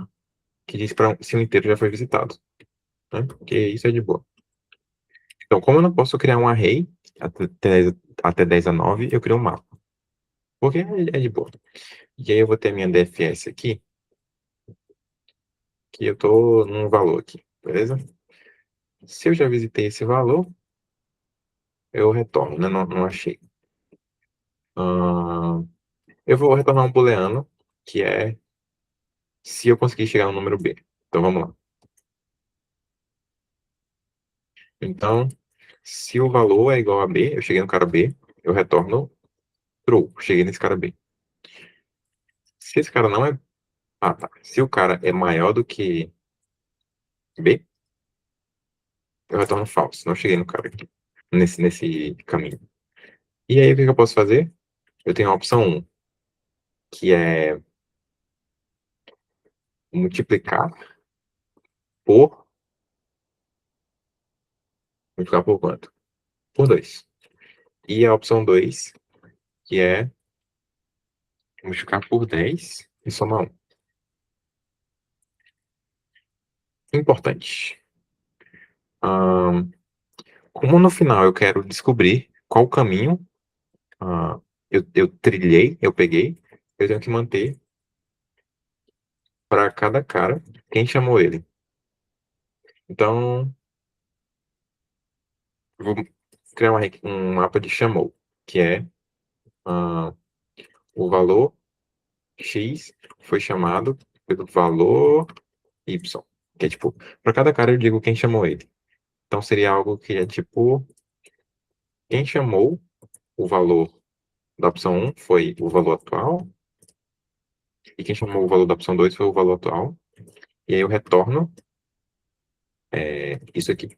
que diz para se o inteiro já foi visitado, né? Porque isso é de boa. Então, como eu não posso criar um array até 10 a 9, eu crio um mapa. Porque é de boa. E aí eu vou ter minha DFS aqui, que eu tô num valor aqui, beleza? Se eu já visitei esse valor, eu retorno, né? Não achei. Ah, eu vou retornar um booleano, que é se eu conseguir chegar no número B. Então vamos lá. Então, se o valor é igual a B, eu cheguei no cara B, eu retorno true, cheguei nesse cara B. Se esse cara não é. Ah, tá. Se o cara é maior do que B, eu retorno false. Não cheguei no cara aqui, nesse caminho. E aí, o que que eu posso fazer? Eu tenho a opção um, que é multiplicar por. Multiplicar por quanto? Por 2. E a opção 2, que é multiplicar por 10 e somar um. Importante. Ahn, Como no final eu quero descobrir qual caminho eu trilhei, eu peguei, eu tenho que manter para cada cara quem chamou ele. Então, eu vou criar um mapa de chamou, que é ah, o valor X foi chamado pelo valor Y. Que é tipo, para cada cara eu digo quem chamou ele. Então seria algo que é tipo, quem chamou o valor da opção um foi o valor atual, e quem chamou o valor da opção 2 foi o valor atual. E aí eu retorno isso aqui.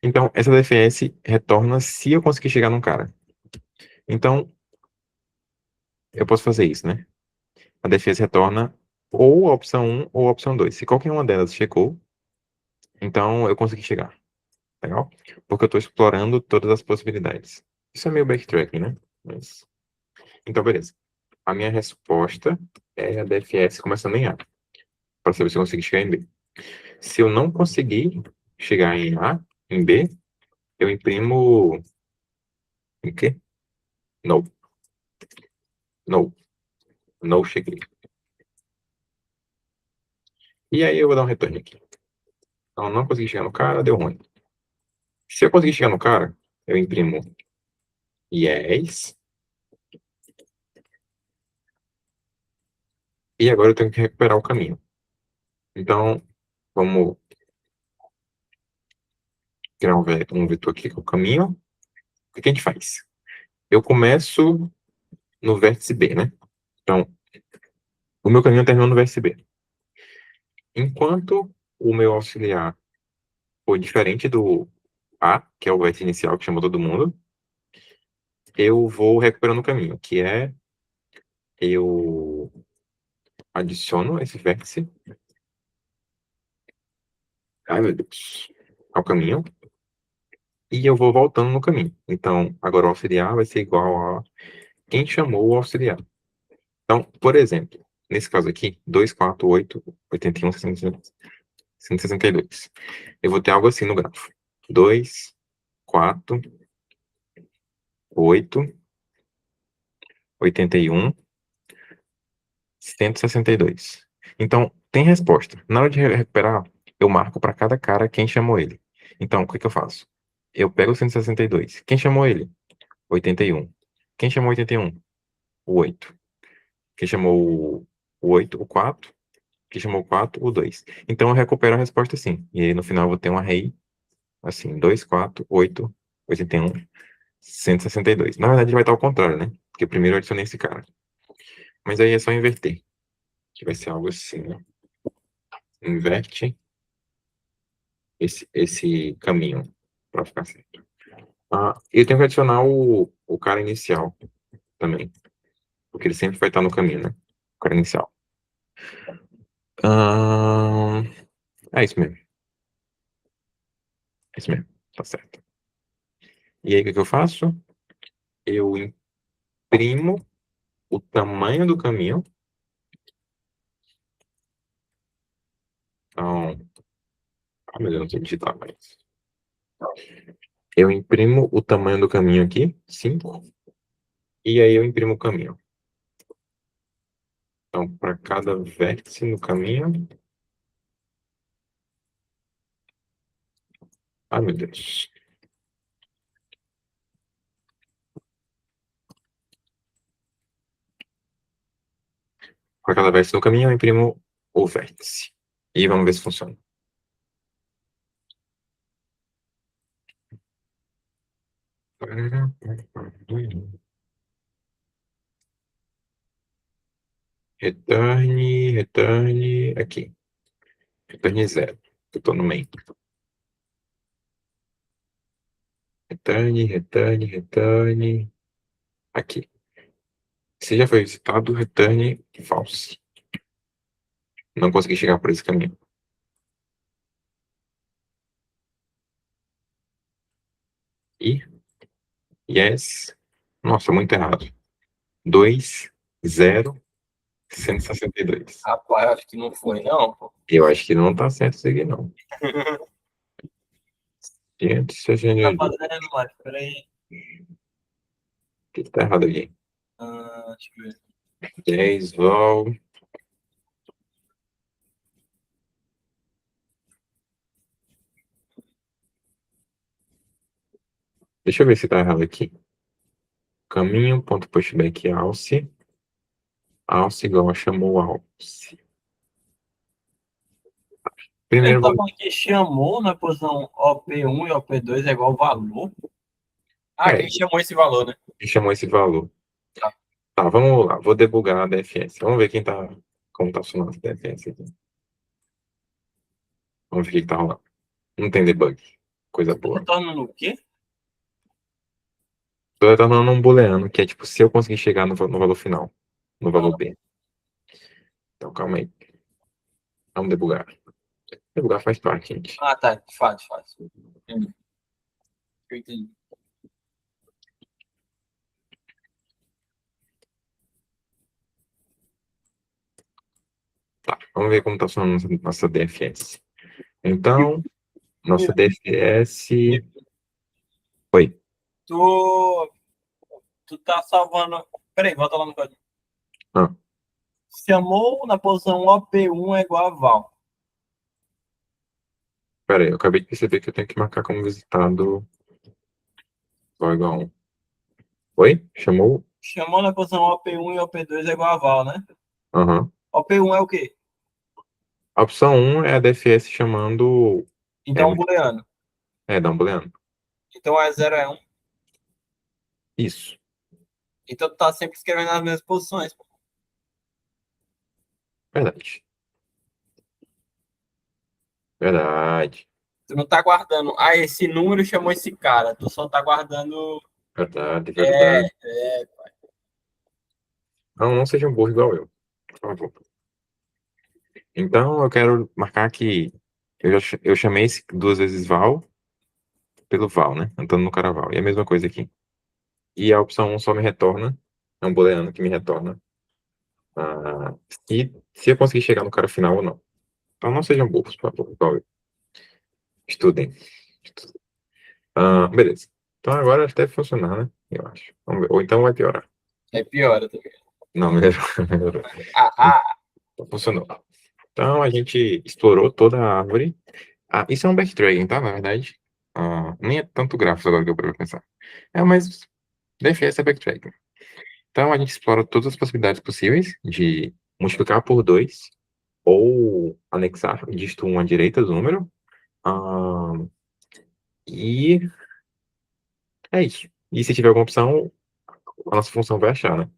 Então, essa DFS retorna se eu conseguir chegar num cara. Então, eu posso fazer isso, né? A DFS retorna ou a opção um ou a opção 2. Se qualquer uma delas checou, então eu consegui chegar. Legal? Porque eu estou explorando todas as possibilidades. Isso é meio backtracking, né? Mas... Então, beleza. A minha resposta é a DFS começando em A, para saber se eu consigo chegar em B. Se eu não conseguir chegar em A, em B, eu imprimo. Em quê? No. No. No cheguei. E aí eu vou dar um retorno aqui. Então, não consegui chegar no cara, deu ruim. Se eu conseguir chegar no cara, eu imprimo yes. E agora eu tenho que recuperar o caminho. Então, vamos criar um vetor aqui com o caminho. O que a gente faz? Eu começo no vértice B, né? Então, o meu caminho termina no vértice B. Enquanto o meu auxiliar foi diferente do A, que é o vértice inicial que chamou todo mundo, eu vou recuperando o caminho, que é eu adiciono esse vértice, ai meu Deus, ao caminho, e eu vou voltando no caminho. Então, agora o auxiliar vai ser igual a quem chamou o auxiliar. Então, por exemplo, nesse caso aqui, 248, 81, 162. Eu vou ter algo assim no gráfico. 2, 4, 8, 81, 162. Então, tem resposta. Na hora de recuperar, eu marco para cada cara quem chamou ele. Então, o que que eu faço? Eu pego o 162. Quem chamou ele? 81. Quem chamou 81? O 8. Quem chamou o 8? O 4. Quem chamou o 4? O 2. Então, eu recupero a resposta assim. E aí, no final, eu vou ter um array assim, 2, 4, 8, 81, 162. Na verdade, vai estar ao contrário, né? Porque primeiro eu adicionei esse cara. Mas aí é só inverter. Que vai ser algo assim, né? Inverte esse caminho para ficar certo. Eu tenho que adicionar o cara inicial também. Porque ele sempre vai estar no caminho, né? O cara inicial. Ah, é isso mesmo. É isso mesmo. Tá certo. E aí, o que que eu faço? Eu imprimo o tamanho do caminho. Então, meu Deus, não sei digitar mais. Eu imprimo o tamanho do caminho aqui, 5, e aí eu imprimo o caminho. Então, para cada vértice no caminho. Ai, meu Deus. Para cada vértice no caminho, eu imprimo o vértice. E vamos ver se funciona. Return aqui. Return 0. Eu estou no main. Return. Aqui. Se já foi visitado, return false. Não consegui chegar por esse caminho. E yes. Nossa, muito errado. 2, 0, 162. Rapaz, acho que não foi, não. Eu acho que não tá certo isso aqui, não. Tá 162. fazendo, mas peraí. O que que tá errado aqui? Deixa eu ver. 10 vol. Deixa eu ver se tá errado aqui. Caminho.pushback alce. Alce igual a chamou alce. Ele Primeiro, tá falando que chamou na posição OP1 e OP2 é igual valor. Quem ele chamou esse valor, né? chamou esse valor. Tá. Tá, vamos lá. Vou debugar a DFS. Vamos ver como tá funcionando a DFS aqui. Vamos ver o que tá rolando. Não tem debug. Coisa Tá boa. retornando o quê? Tô retornando um booleano, que é tipo, se eu conseguir chegar no valor final. No valor B. Então, calma aí. Vamos debugar. Debugar faz parte, gente. Tá. Faz. Entendi. Eu entendi. Tá, vamos ver como tá funcionando nossa DFS. Então, nossa DFS. Oi. Tu, tu tá salvando. Peraí, volta lá no código. Ah, Chamou na posição OP1 é igual a val. pera aí, eu acabei de perceber que eu tenho que marcar como visitado igual igual a 1. Oi? Chamou? Chamou na posição OP1 e OP2 é igual a val, né? Aham. OP1 é o quê? A opção 1 é a DFS chamando. É, Então, booleano. dá um booleano. Então, é 0 é 1. Isso. Então, tu tá sempre escrevendo nas mesmas posições. Verdade. Verdade. Tu não tá guardando. Esse número chamou esse cara. Tu só tá guardando. Verdade. Não seja um burro igual eu, por favor. Então, eu quero marcar que eu chamei esse duas vezes Val pelo Val, né? Andando no Caraval. E a mesma coisa aqui. E a opção 1 só me retorna. É um booleano que me retorna. Ah, se eu conseguir chegar no cara final ou não. Então, não sejam burros, por favor, igual eu. Estudem. Beleza. Então, agora deve funcionar, né? Eu acho. Vamos ver. Ou então vai piorar. É pior, eu tô vendo. Não, melhorou. Melhorou. Ah, ah. Funcionou. Então, a gente explorou toda a árvore. Ah, isso é um backtracking, tá? Na verdade, nem é tanto gráfico agora que eu para pensar. Mas defesa é backtracking. Então, a gente explora todas as possibilidades possíveis de multiplicar por 2 ou anexar dígito 1 à direita do número. Ah, e é isso. E se tiver alguma opção, a nossa função vai achar, né?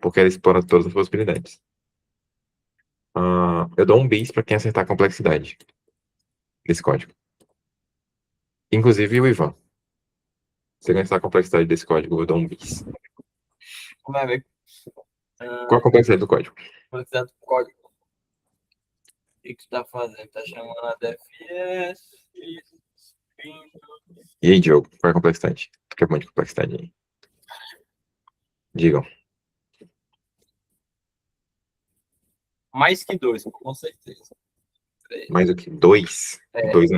Porque ela explora todas as possibilidades. Eu dou um bis para quem acertar a complexidade desse código. Inclusive o Ivan. Se ele acertar a complexidade desse código, eu dou um bis. Vai ver. Qual a complexidade do código? Quantidade do código. O que tu tá fazendo? Tá chamando a DFS. E aí, Diogo, qual é a complexidade? Tu quer muito de complexidade aí? Digam. Mais que 2, com certeza. 3. Mais do que 2? É. 2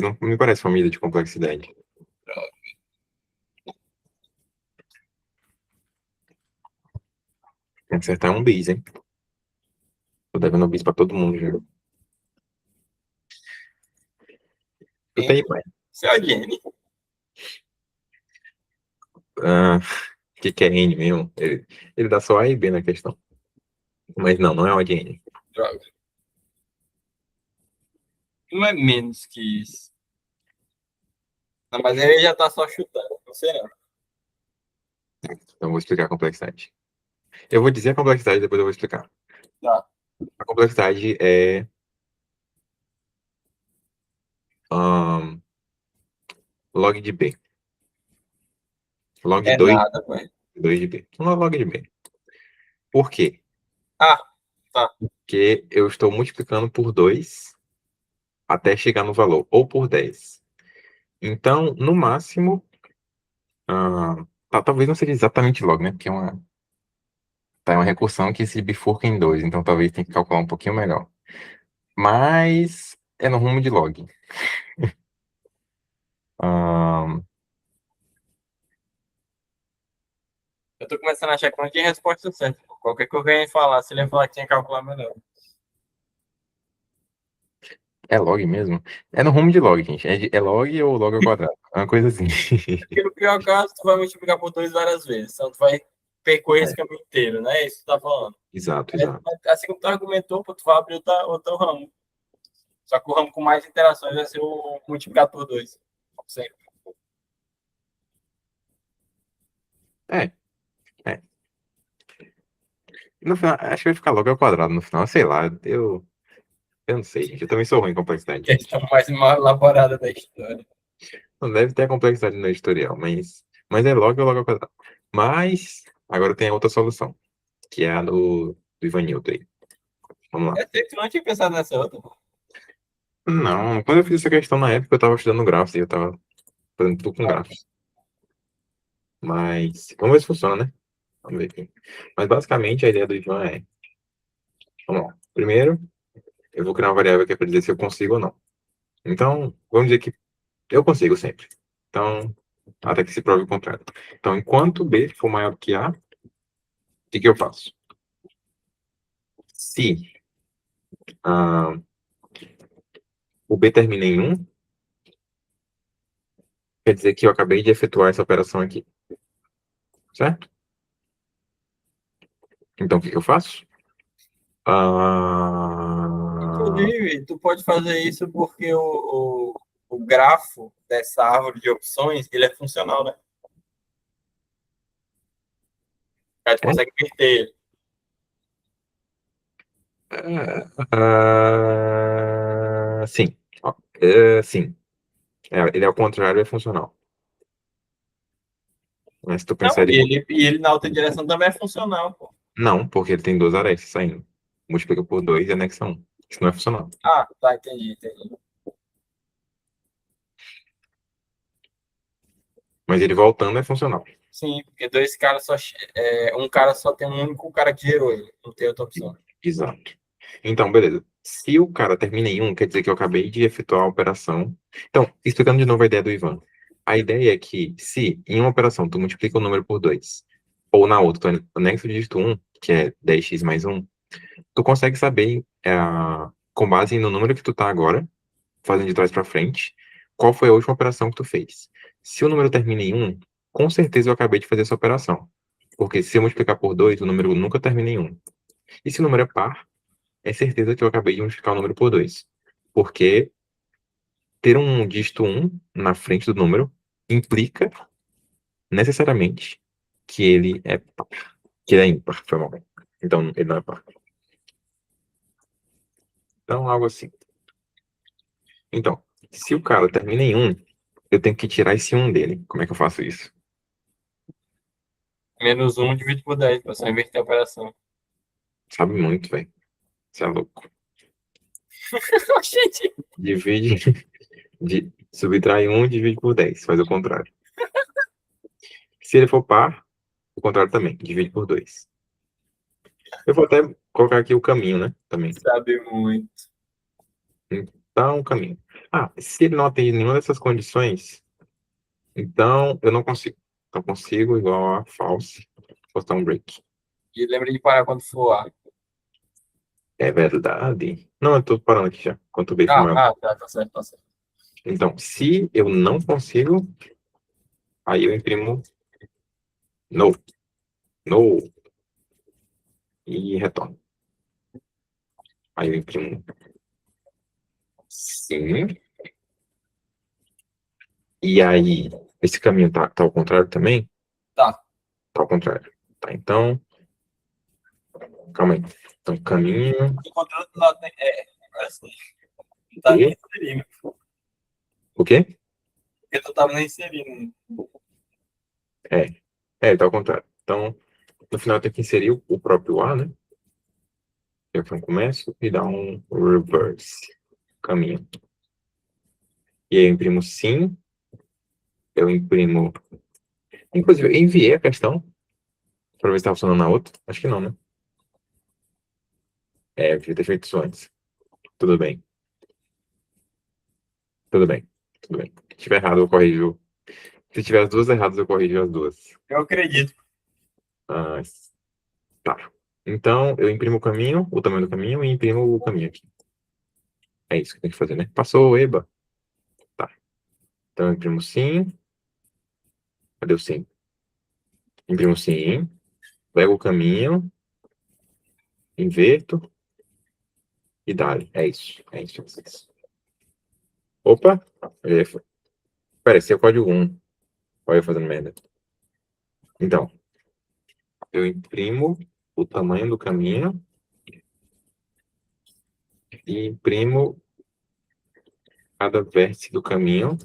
não me parece família de complexidade. Tem que acertar um bis, hein? Tô devendo bis pra todo mundo já. Tu tem, pai? Isso é o Jenny. O que é N mesmo? Ele dá só A e B na questão. Mas não é o de N. Droga. Não é menos que isso. Não, mas ele já tá só chutando. Não sei não. Então eu vou explicar a complexidade. Eu vou dizer a complexidade, depois eu vou explicar. Tá. A complexidade é log de B. Log de É 2, nada, pô. 2 de B. Não é log de B. Por quê? Ah, tá. Porque eu estou multiplicando por 2 até chegar no valor, ou por 10. Então, no máximo, talvez não seja exatamente log, né? Porque é uma recursão que se bifurca em 2, então talvez tenha que calcular um pouquinho melhor. Mas é no rumo de log. Eu tô começando a achar que não tinha resposta certa. Qualquer coisa que eu ia falar, se ele ia falar que tinha que calcular melhor. É log mesmo? É no rumo de log, gente. É log ou log ao quadrado? É uma coisa assim. Porque no pior caso, tu vai multiplicar por 2 várias vezes. Então tu vai percorrer esse É, caminho inteiro, né? É isso que tu tá falando. exato, exato. Assim como tu argumentou, pô, tu vai abrir outro ramo. Só que o ramo com mais interações vai ser o multiplicar por 2. Sempre. É, é. No final, acho que vai ficar log ao quadrado no final. Sei lá, eu não sei, gente. Eu também sou ruim em complexidade, gente. Questão mais mal elaborada da história. Não deve ter a complexidade no editorial, mas é log ou log ao quadrado. Mas, agora tem a outra solução, que é a do Ivanildo aí. Vamos lá. Eu sei que tu não tinha pensado nessa outra. Não, quando eu fiz essa questão na época, eu tava estudando gráficos e eu tava fazendo tudo com gráficos. Mas, vamos ver se funciona, né? Vamos ver aqui. Mas, basicamente, a ideia do Ivan é... Vamos lá. Primeiro, eu vou criar uma variável que é para dizer se eu consigo ou não. Então, vamos dizer que eu consigo sempre. Então, até que se prove o contrário. Então, enquanto B for maior do que A, o que eu faço? Se o B termina em 1, quer dizer que eu acabei de efetuar essa operação aqui. Certo? Então, o que eu faço? Inclusive, tu pode fazer isso porque o grafo dessa árvore de opções, ele é funcional, né? A gente É? consegue inverter ele. Sim. Sim. Ele ao contrário é funcional. Mas se tu Não, pensar ele... e ele na outra direção também é funcional, pô. Não, porque ele tem duas arestas saindo. Multiplica por 2 e anexa 1. Isso não é funcional. Ah, tá, entendi. Mas ele voltando é funcional. Sim, porque dois caras só. Um cara só tem um único cara que gerou ele. Não tem outra opção. Exato. Então, beleza. Se o cara termina em 1, quer dizer que eu acabei de efetuar a operação. Então, explicando de novo a ideia do Ivan. A ideia é que, se em uma operação tu multiplica o número por 2, ou na outra tu anexa o dígito 1, que é 10x mais 1, tu consegue saber com base no número que tu tá agora, fazendo de trás para frente, qual foi a última operação que tu fez. Se o número termina em 1, com certeza eu acabei de fazer essa operação. Porque se eu multiplicar por 2, o número nunca termina em 1. E se o número é par, é certeza que eu acabei de multiplicar o número por 2. Porque ter um dígito 1 na frente do número implica necessariamente que ele é par. Que ele é ímpar, foi mal. Então, ele não é par. Então, algo assim. Então, se o cara termina em 1, eu tenho que tirar esse 1 dele. Como é que eu faço isso? Menos um dividido por 10, pra só inverter a operação. Sabe muito, velho. Você é louco. Gente, Divide, subtrai 1 e divide por 10. Faz o contrário. Se ele for par, o contrário também. Divide por 2. Eu vou até colocar aqui o caminho, né? Também. sabe muito. Então, caminho. Se ele não atende nenhuma dessas condições, então eu não consigo. Não consigo igual a false. Postar um break. E lembra de parar quando for A. É verdade. Não, eu tô parando aqui já. Quanto B for maior. Tá certo, tá certo. Então, se eu não consigo, aí eu imprimo no. No. E retorno. Aí eu imprimo sim. E aí, esse caminho tá ao contrário também? Tá. Tá ao contrário. Tá, então, calma aí. Então, caminho. Encontrando do lado, né? Agora sim. Não tá nem E. inserindo. O quê? Porque tu tava nem inserindo. É. Tá ao contrário. Então, no final tem que inserir o próprio A, né? Eu começo e dá um reverse. Caminho. E aí eu imprimo sim. Eu imprimo. Inclusive, eu enviei a questão para ver se tá funcionando na outra. Acho que não, né? Eu devia ter feito isso antes. Tudo bem. Tudo bem. Tudo bem. Se tiver errado, eu corrijo. Se tiver as duas erradas, eu corrijo as duas. Eu acredito. Ah, tá. Então, eu imprimo o caminho, o tamanho do caminho, e imprimo o caminho aqui. É isso que tem que fazer, né? Passou, eba. Tá. Então, eu imprimo sim. Cadê o sim? Imprimo sim. Pego o caminho. Inverto. E dá-lhe. É isso. É isso. É isso. Opa. Pera, esse é o código 1. Olha eu fazendo merda. Então, eu imprimo o tamanho do caminho e imprimo cada vértice do caminho.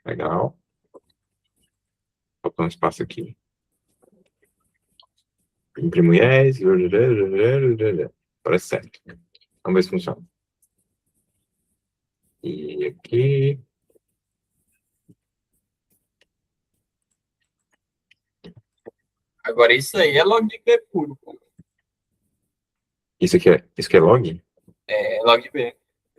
Legal. Faltou um espaço aqui. Imprimo yes. Parece certo. Vamos ver se funciona. E aqui. Agora isso aí é log de B puro, pô. Isso aqui é log? É log de B.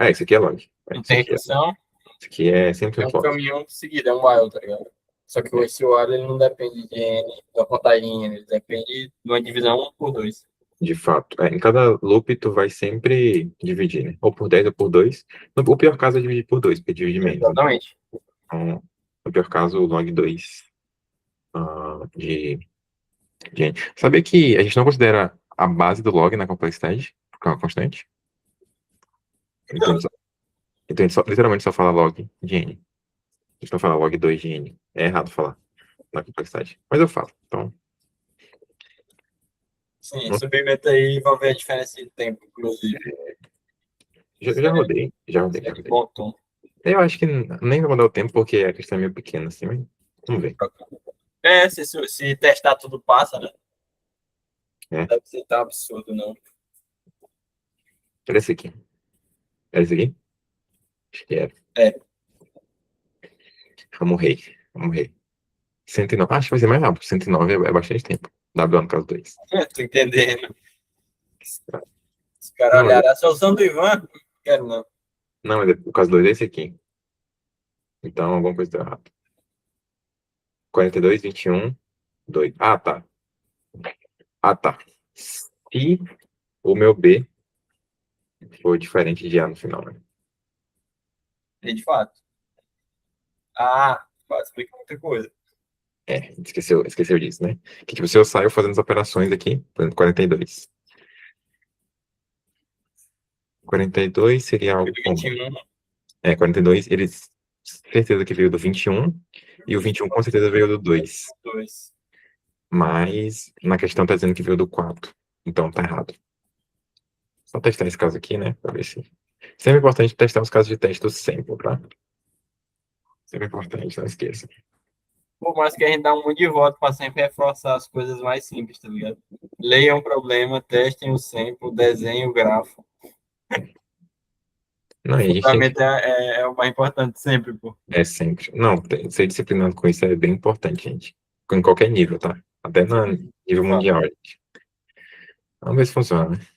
Isso aqui é log. Não tem restrição. Isso aqui é É 100% um log. caminhão seguido, é um while, tá ligado? Só que esse while ele não depende de N, da contagem N, ele depende de uma divisão 1 por 2. De fato. Em cada loop, tu vai sempre dividir, né? Ou por 10 ou por 2. O pior caso é dividir por 2, porque divide menos, né? Exatamente. Então, no pior caso, o log 2 de N. Sabia que a gente não considera a base do log na complexidade? Porque é uma constante? Então, a gente literalmente só fala log de N. A gente não fala log 2 de N. É errado falar na complexidade. Mas eu falo. Então, Sim, submeta aí e vamos ver a diferença de tempo, inclusive. já rodei. Já rodei, Isso é já de rodei. bom tom. Eu acho que nem vai mudar o tempo, porque a questão é meio pequena, assim, mas vamos ver. Se testar tudo passa, né? É, Deve ser tão absurdo, não. era esse aqui. Era esse aqui? Acho que era. É. Vamos rei. Vamos rei. 109. Acho que vai ser mais rápido. 109 é bastante tempo. W no caso 2. Tô entendendo. Os caras Não, olharam a solução do Ivan. Não quero não. não, mas o caso 2 é esse aqui. Então, alguma coisa deu errado. 42, 21, 2. Tá. Se o meu B foi diferente de A no final, né? E de fato. Ah, pode explicar muita coisa. Esqueceu disso, né? Que tipo, se eu saio fazendo as operações aqui, por exemplo, 42. 42 seria E algo do como? 21, 42, ele certeza que veio do 21, e o 21 com certeza veio do 2. 2. Mas na questão tá dizendo que veio do 4. Então tá errado. Só testar esse caso aqui, né? Pra ver se. Sempre é importante testar os casos de teste do sample, tá? Sempre é importante, não esqueça. Por mais que a gente dá um monte de volta para sempre reforçar as coisas mais simples, tá ligado? Leiam o problema, testem o sample, desenhem o grafo. Não, O e a gente tem que. fundamento é o mais importante sempre, pô. É sempre. Não, ser disciplinado com isso é bem importante, gente. Em qualquer nível, tá? Até no nível mundial, gente. Vamos ver se funciona, né?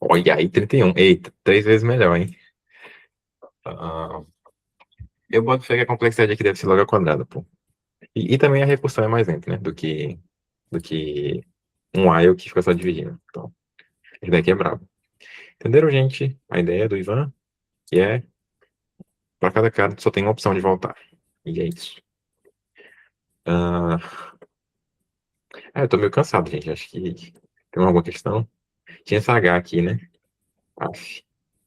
Olha aí, 31. Eita, 3 vezes melhor, hein? Ah, eu boto fé que a complexidade aqui deve ser logo ao quadrado, pô. E também a recursão é mais lenta, né? Do que um while que fica só dividindo. Então, esse daqui é brabo. Entenderam, gente? A ideia do Ivan, que é, para cada cara só tem uma opção de voltar. E é isso. Ah, eu tô meio cansado, gente. Acho que tem alguma questão. Tinha essa H aqui, né? Aff.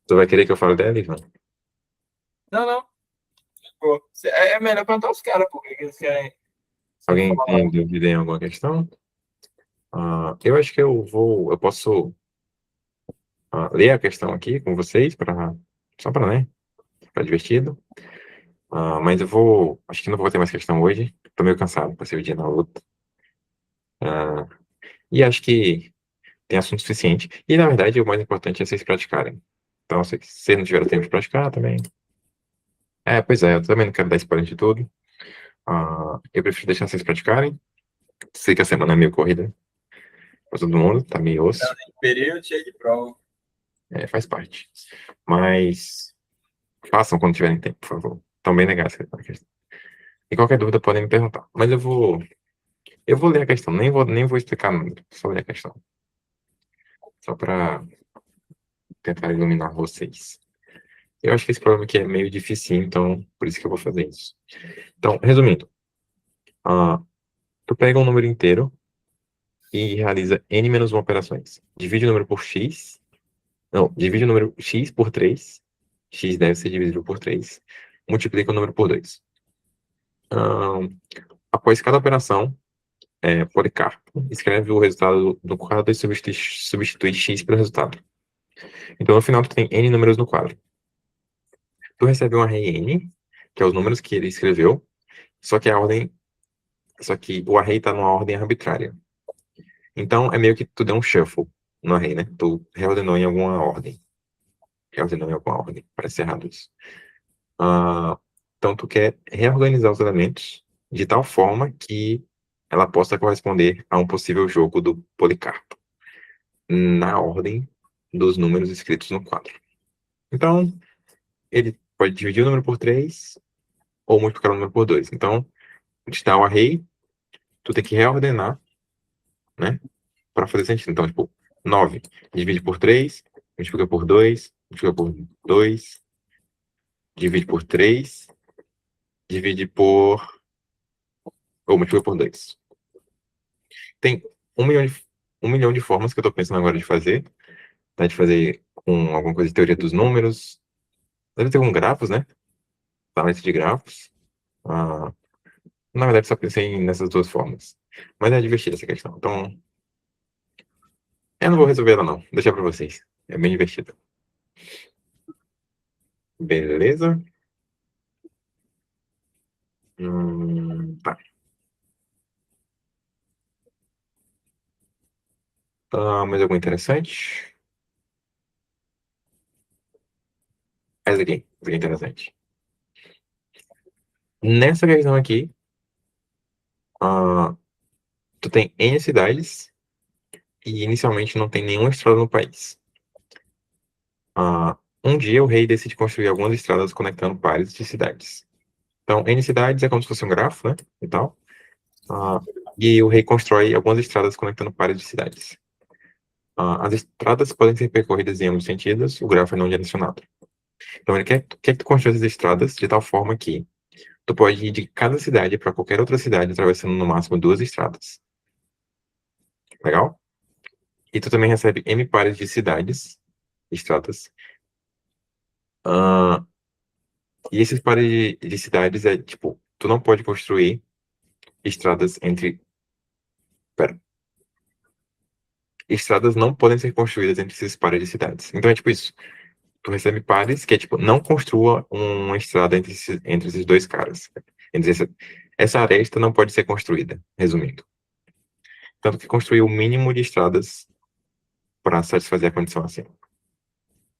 Tu vai querer que eu fale dela, Ivan? Não, não. Pô, é melhor perguntar os caras, porque eles querem sem Alguém tem falar. dúvida em alguma questão? Eu acho que eu posso ler a questão aqui com vocês, só para, né, ficar divertido. Mas acho que não vou ter mais questão hoje. Tô meio cansado, passei o dia na luta. Ah, e acho que tem assunto suficiente. E, na verdade, o mais importante é vocês praticarem. Então, se vocês não tiveram tempo de praticar, também. Pois é, eu também não quero dar spoiler de tudo. Eu prefiro deixar vocês praticarem. Sei que a semana é meio corrida pra todo mundo, tá meio osso. Período cheio de prova. Faz parte. Mas façam quando tiverem tempo, por favor. Estão bem legais essa questão. E qualquer dúvida podem me perguntar. Mas eu vou ler a questão, nem vou explicar nada, só ler a questão. Só para tentar iluminar vocês. Eu acho que esse problema aqui é meio difícil, então por isso que eu vou fazer isso. Então, resumindo, ah, tu pega um número inteiro e realiza n menos 1 operações. Divide o número por x. Não, divide o número x por 3. X deve ser dividido por 3. Multiplica o número por 2. Após cada operação, Policarpo escreve o resultado no quadro e substitui x pelo resultado. Então, no final, tu tem n números no quadro. Tu recebe um array n, que é os números que ele escreveu, só que o array está numa ordem arbitrária. Então, é meio que tu deu um shuffle no array, né? Tu reordenou em alguma ordem. Parece errado isso. Então, tu quer reorganizar os elementos de tal forma que ela possa corresponder a um possível jogo do Policarpo, na ordem dos números escritos no quadro. Então, ele pode dividir o número por 3 ou multiplicar o número por 2. Então, te dá o array, tu tem que reordenar, né? Para fazer sentido. Então, tipo, 9 divide por 3, multiplica por 2, multiplica por 2, divide por 3, divide por. Ou multiplica por 2. Tem 1 milhão de formas que eu tô pensando agora de fazer. Tá? De fazer com alguma coisa de teoria dos números. Deve ter com grafos, né? Análise de grafos. Ah, na verdade, só pensei nessas duas formas. Mas é divertida essa questão. Então, eu não vou resolver ela, não. Deixar pra vocês. É bem divertido. Beleza? Tá. Mais algum interessante? Essa aqui é interessante. Nessa questão aqui, tu tem N cidades e inicialmente não tem nenhuma estrada no país. Um dia o rei decide construir algumas estradas conectando pares de cidades. Então, N cidades é como se fosse um grafo, né? E tal. E o rei constrói algumas estradas conectando pares de cidades. As estradas podem ser percorridas em ambos sentidos, o grafo é não direcionado. Então, ele quer que tu construa essas estradas de tal forma que tu pode ir de cada cidade para qualquer outra cidade, atravessando no máximo 2 estradas. Legal? E tu também recebe M pares de cidades, estradas. Ah, e esses pares de cidades é, tipo, tu não pode construir estradas entre... Pera. Estradas não podem ser construídas entre esses pares de cidades. Então é tipo isso. Tu recebe pares que é tipo, não construa uma estrada entre esses dois caras. Entre essa aresta não pode ser construída, resumindo. Tanto que construir o mínimo de estradas para satisfazer a condição assim.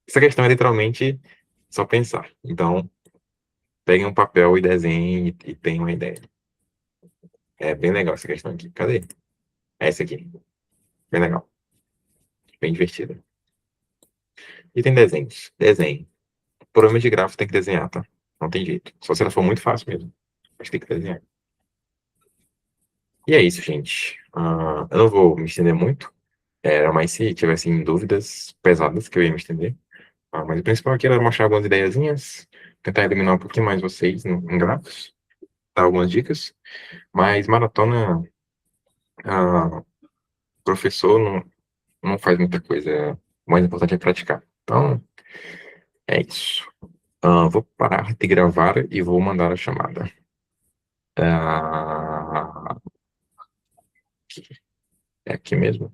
Essa questão é literalmente só pensar. Então, pegue um papel e desenhe e tenha uma ideia. É bem legal essa questão aqui. Cadê? É essa aqui. Bem legal. Bem divertida. E tem desenhos. Desenho. Problema de gráfico tem que desenhar, tá? Não tem jeito. Só se ela for muito fácil mesmo. Mas tem que desenhar. E é isso, gente. Eu não vou me estender muito. Era mais se tivessem dúvidas pesadas que eu ia me estender. Mas o principal aqui era mostrar algumas ideiazinhas, tentar eliminar um pouquinho mais vocês em gráficos, dar algumas dicas. Mas maratona, professor não faz muita coisa. O mais importante é praticar. Então, é isso. Vou parar de gravar e vou mandar a chamada. Ah, é aqui mesmo.